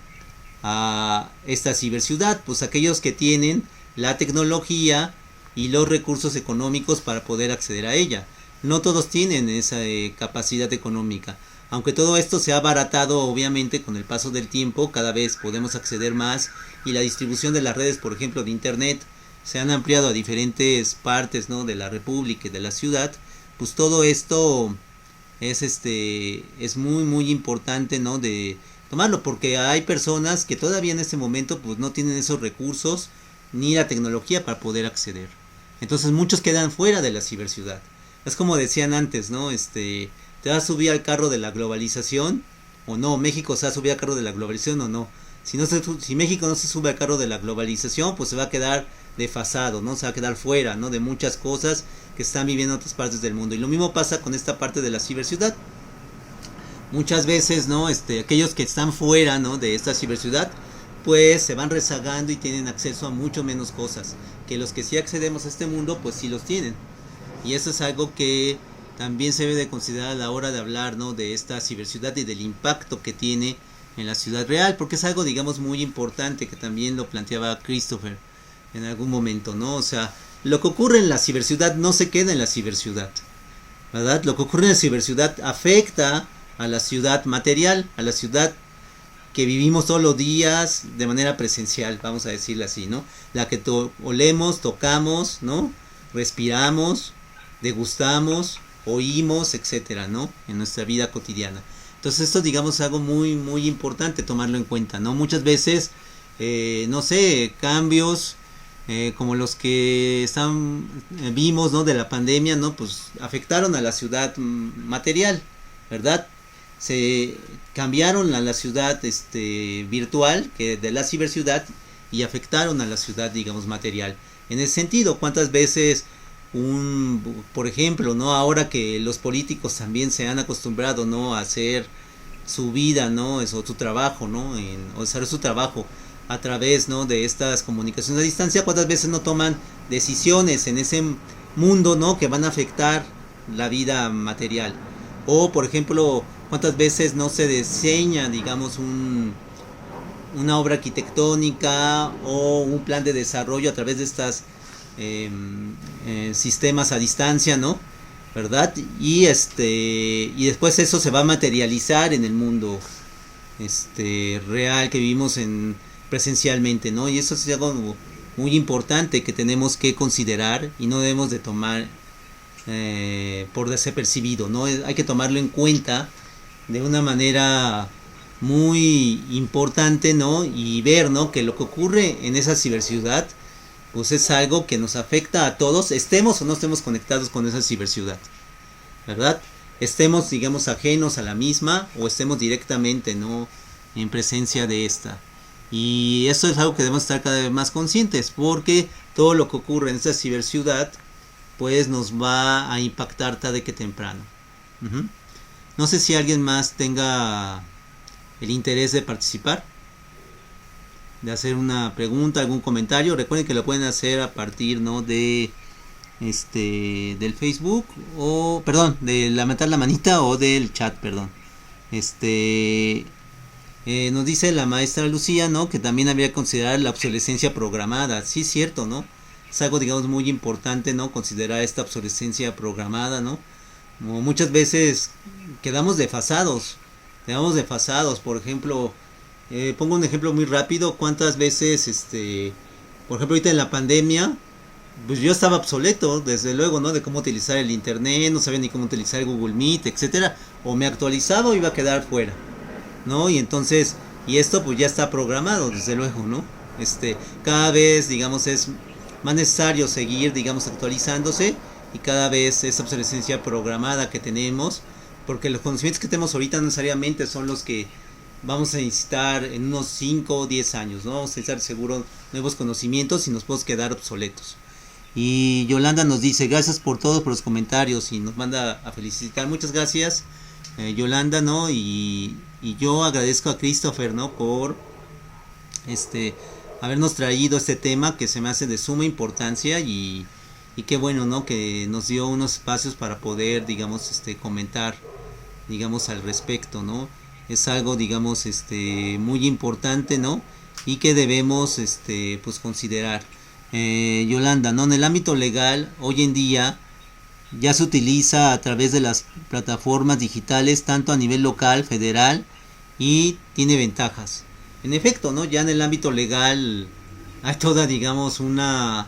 a esta ciberciudad? Pues aquellos que tienen la tecnología y los recursos económicos para poder acceder a ella. No todos tienen esa capacidad económica. Aunque todo esto se ha abaratado obviamente con el paso del tiempo, cada vez podemos acceder más, y la distribución de las redes, por ejemplo, de internet, se han ampliado a diferentes partes, ¿no? De la república y de la ciudad. Pues todo esto es muy muy importante, ¿no? De tomarlo, porque hay personas que todavía en este momento pues no tienen esos recursos ni la tecnología para poder acceder. Entonces muchos quedan fuera de la ciberciudad. Es como decían antes, ¿no? ¿Te vas a subir al carro de la globalización o no? ¿México se va a subir al carro de la globalización o no? Si México no se sube al carro de la globalización, pues se va a quedar desfasado, ¿no? Se va a quedar fuera, ¿no? De muchas cosas que están viviendo en otras partes del mundo. Y lo mismo pasa con esta parte de la ciberciudad. Muchas veces, ¿no? Aquellos que están fuera, ¿no? De esta ciberciudad, pues se van rezagando y tienen acceso a mucho menos cosas que los que sí accedemos a este mundo, pues sí los tienen. Y eso es algo que también se debe de considerar a la hora de hablar, ¿no? De esta ciberciudad y del impacto que tiene en la ciudad real, porque es algo, digamos, muy importante, que también lo planteaba Christopher en algún momento, ¿no? O sea, lo que ocurre en la ciberciudad no se queda en la ciberciudad, ¿verdad? Lo que ocurre en la ciberciudad afecta a la ciudad material, a la ciudad que vivimos todos los días de manera presencial, vamos a decirlo así, ¿no? La que olemos, tocamos, ¿no? Respiramos, degustamos, oímos, etcétera, ¿no? En nuestra vida cotidiana. Entonces esto, digamos, es algo muy muy importante tomarlo en cuenta, ¿no? Muchas veces, no sé, cambios como los que vimos, ¿no? De la pandemia, ¿no? Pues afectaron a la ciudad material, ¿verdad? Se cambiaron a la ciudad virtual, que de la ciberciudad, y afectaron a la ciudad, digamos, material. En ese sentido, ¿cuántas veces por ejemplo, ¿no? Ahora que los políticos también se han acostumbrado, ¿no? A hacer su vida, ¿no? Eso, su trabajo, ¿no? O desarrollar su trabajo a través, ¿no? De estas comunicaciones a distancia. ¿Cuántas veces no toman decisiones en ese mundo, ¿no? Que van a afectar la vida material? O, por ejemplo, ¿cuántas veces no se diseña, digamos, una obra arquitectónica o un plan de desarrollo a través de estas sistemas a distancia, ¿no? ¿Verdad? Y después eso se va a materializar en el mundo real que vivimos presencialmente, ¿no? Y eso es algo muy importante que tenemos que considerar y no debemos de tomar por desapercibido, ¿no? Hay que tomarlo en cuenta de una manera muy importante, ¿no? Y ver, ¿no? Que lo que ocurre en esa ciberciudad pues es algo que nos afecta a todos, estemos o no estemos conectados con esa ciberciudad, ¿verdad? Estemos, digamos, ajenos a la misma o estemos directamente, ¿no? En presencia de esta. Y eso es algo que debemos estar cada vez más conscientes, porque todo lo que ocurre en esta ciberciudad pues nos va a impactar tarde que temprano. No sé si alguien más tenga el interés de participar, de hacer una pregunta, algún comentario. Recuerden que lo pueden hacer a partir, ¿no? de del Facebook, o perdón, de levantar la manita o del chat, perdón. Nos dice la maestra Lucía, ¿no? Que también habría que considerar la obsolescencia programada. Sí, es cierto, ¿no? Es algo, digamos, muy importante, ¿no? Considerar esta obsolescencia programada, ¿no? Como muchas veces quedamos desfasados, por ejemplo, pongo un ejemplo muy rápido. ¿Cuántas veces, por ejemplo, ahorita en la pandemia, pues yo estaba obsoleto, desde luego, ¿no? De cómo utilizar el internet, no sabía ni cómo utilizar Google Meet, etcétera. O me actualizaba o iba a quedar fuera, ¿no? Y entonces, y esto pues ya está programado, desde luego, ¿no? Cada vez, digamos, es más necesario seguir, digamos, actualizándose, y cada vez esa obsolescencia programada que tenemos, porque los conocimientos que tenemos ahorita no necesariamente son los que vamos a necesitar en unos 5 o 10 años, ¿no? Vamos a necesitar seguro nuevos conocimientos y nos podemos quedar obsoletos. Y Yolanda nos dice, gracias por todos, por los comentarios, y nos manda a felicitar. Muchas gracias, Yolanda, ¿no? Y yo agradezco a Christopher, ¿no? Por habernos traído este tema que se me hace de suma importancia, y qué bueno, ¿no? Que nos dio unos espacios para poder, digamos, comentar, digamos, al respecto, ¿no? Es algo, digamos, muy importante, ¿no? Y que debemos, pues considerar. Yolanda, ¿no? En el ámbito legal, hoy en día ya se utiliza a través de las plataformas digitales, tanto a nivel local, federal, y tiene ventajas. En efecto, ¿no? Ya en el ámbito legal hay toda, digamos, una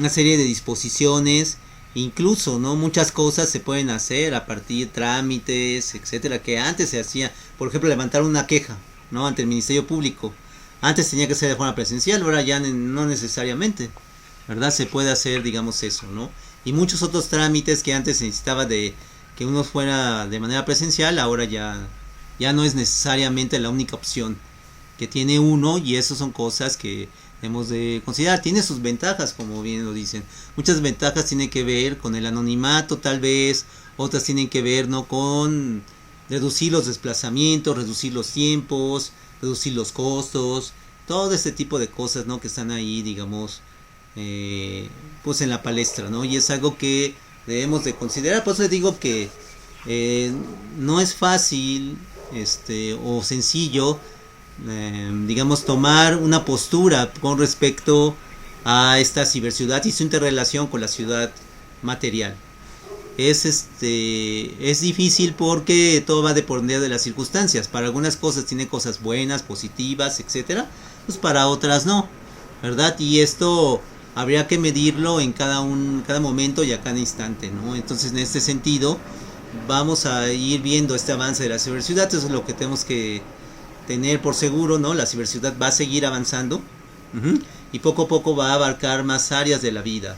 serie de disposiciones, incluso, ¿no? Muchas cosas se pueden hacer a partir de trámites, etcétera, que antes se hacía. Por ejemplo, levantar una queja, ¿no? Ante el Ministerio Público. Antes tenía que ser de forma presencial, ahora ya no necesariamente, ¿verdad? Se puede hacer, digamos, eso, ¿no? Y muchos otros trámites que antes se necesitaba de que uno fuera de manera presencial, ahora ya no es necesariamente la única opción que tiene uno, y eso son cosas que debemos de considerar. Tiene sus ventajas, como bien lo dicen. Muchas ventajas tienen que ver con el anonimato, tal vez, otras tienen que ver, ¿no? Con reducir los desplazamientos, reducir los tiempos, reducir los costos, todo este tipo de cosas, ¿no? Que están ahí, digamos, pues en la palestra, ¿no? Y es algo que debemos de considerar. Por eso les digo que no es fácil, o sencillo, digamos, tomar una postura con respecto a esta ciberciudad y su interrelación con la ciudad material. Es difícil porque todo va a depender de las circunstancias. Para algunas cosas tiene cosas buenas, positivas, etcétera, pues para otras no, ¿verdad? Y esto habría que medirlo en cada momento y a cada instante, ¿no? Entonces, en este sentido, vamos a ir viendo este avance de la ciberciudad. Eso es lo que tenemos que tener por seguro, ¿no? La ciberciudad va a seguir avanzando, y poco a poco va a abarcar más áreas de la vida,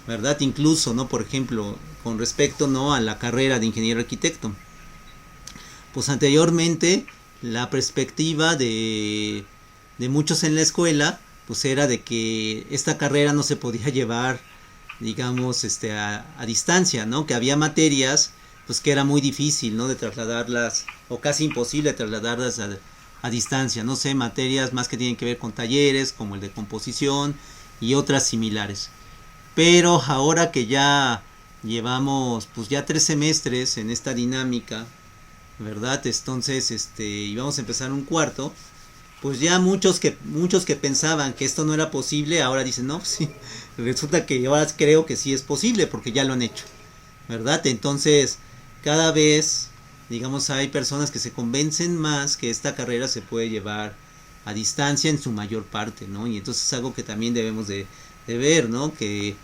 ¿verdad? Incluso, ¿no? Por ejemplo, con respecto, ¿no? A la carrera de ingeniero arquitecto, pues anteriormente la perspectiva de muchos en la escuela pues era de que esta carrera no se podía llevar, digamos, a distancia, ¿no? Que había materias pues que era muy difícil, ¿no? De trasladarlas, o casi imposible trasladarlas a distancia, no sé, materias más que tienen que ver con talleres, como el de composición y otras similares. Pero ahora que ya llevamos pues ya 3 semestres en esta dinámica, ¿verdad? Entonces, y vamos a empezar un cuarto, pues ya muchos que pensaban que esto no era posible, ahora dicen, no, pues sí, resulta que ahora creo que sí es posible porque ya lo han hecho, ¿verdad? Entonces, cada vez, digamos, hay personas que se convencen más que esta carrera se puede llevar a distancia en su mayor parte, ¿no? Y entonces es algo que también debemos de ver, ¿no? Que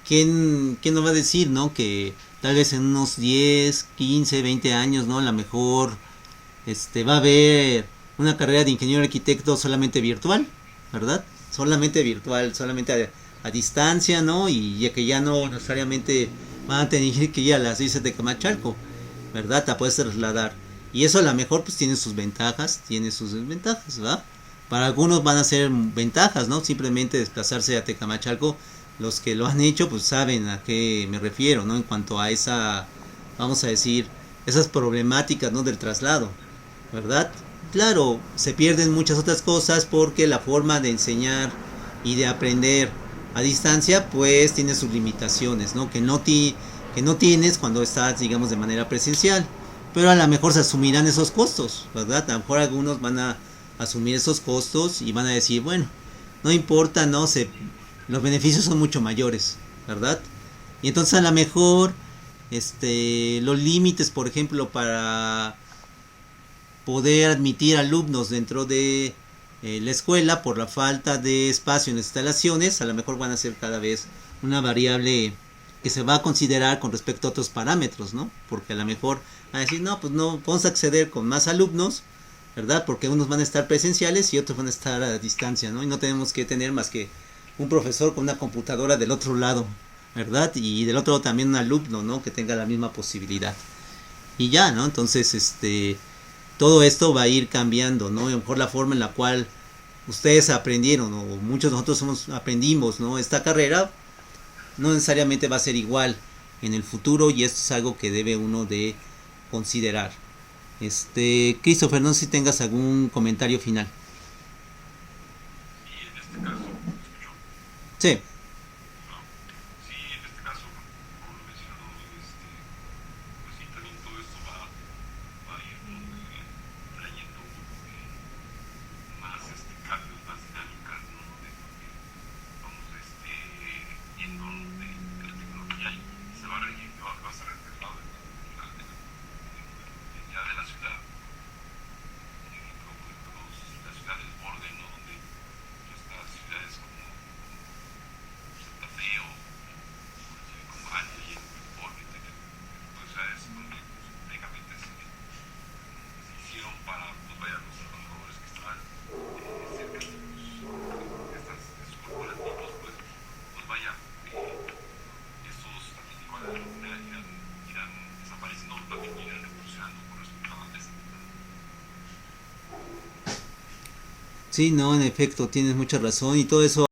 quién nos va a decir, ¿no? Que tal vez en unos 10 15 20 años, ¿no? A lo mejor va a haber una carrera de ingeniero arquitecto solamente virtual, ¿verdad? Solamente virtual, solamente a distancia, ¿no? Y ya que ya no necesariamente van a tener que ir a las islas de Camachalco, ¿verdad? Te puedes trasladar. Y eso a lo mejor pues tiene sus ventajas, tiene sus desventajas, ¿verdad? Para algunos van a ser ventajas, ¿no? Simplemente desplazarse a Tecamachalco. Los que lo han hecho pues saben a qué me refiero, ¿no? En cuanto a esa, vamos a decir, esas problemáticas, ¿no? Del traslado, ¿verdad? Claro, se pierden muchas otras cosas porque la forma de enseñar y de aprender a distancia pues tiene sus limitaciones, ¿no? Que no tienes cuando estás, digamos, de manera presencial. Pero a lo mejor se asumirán esos costos, ¿verdad? A lo mejor algunos van a asumir esos costos y van a decir, bueno, no importa, no los beneficios son mucho mayores, ¿verdad? Y entonces a lo mejor los límites, por ejemplo, para poder admitir alumnos dentro de la escuela por la falta de espacio en las instalaciones, a lo mejor van a ser cada vez una variable que se va a considerar con respecto a otros parámetros, ¿no? Porque a lo mejor van a decir, no, pues no, vamos a acceder con más alumnos, ¿verdad? Porque unos van a estar presenciales y otros van a estar a distancia, ¿no? Y no tenemos que tener más que un profesor con una computadora del otro lado, ¿verdad? Y del otro lado también un alumno, ¿no? Que tenga la misma posibilidad. Y ya, ¿no? Entonces, todo esto va a ir cambiando, ¿no? A lo mejor la forma en la cual ustedes aprendieron, o muchos de nosotros aprendimos, ¿no? Esta carrera no necesariamente va a ser igual en el futuro y esto es algo que debe uno de considerar. Christopher, no sé si tengas algún comentario final. Y en este caso, ¿me escuchó? Sí. No. Sí, en este caso, como lo mencionó, pues sí, también todo esto va a ir trayendo más cambios, más dinámicas, ¿no? De lo que vamos viendo de la tecnología y se va a regir, va a ser reflejado ya de la ciudad, como la ciudad del borde, ¿no? Donde estas ciudades como Santa Fe o Silicon Valley, pues ciudades donde técnicamente se hicieron para pues, vaya, los trabajadores que estaban cerca de estos corporativos, pues vaya, estos también igual irán desapareciendo, también irán evolucionando con respecto a esta. Sí, no, en efecto, tienes mucha razón y todo eso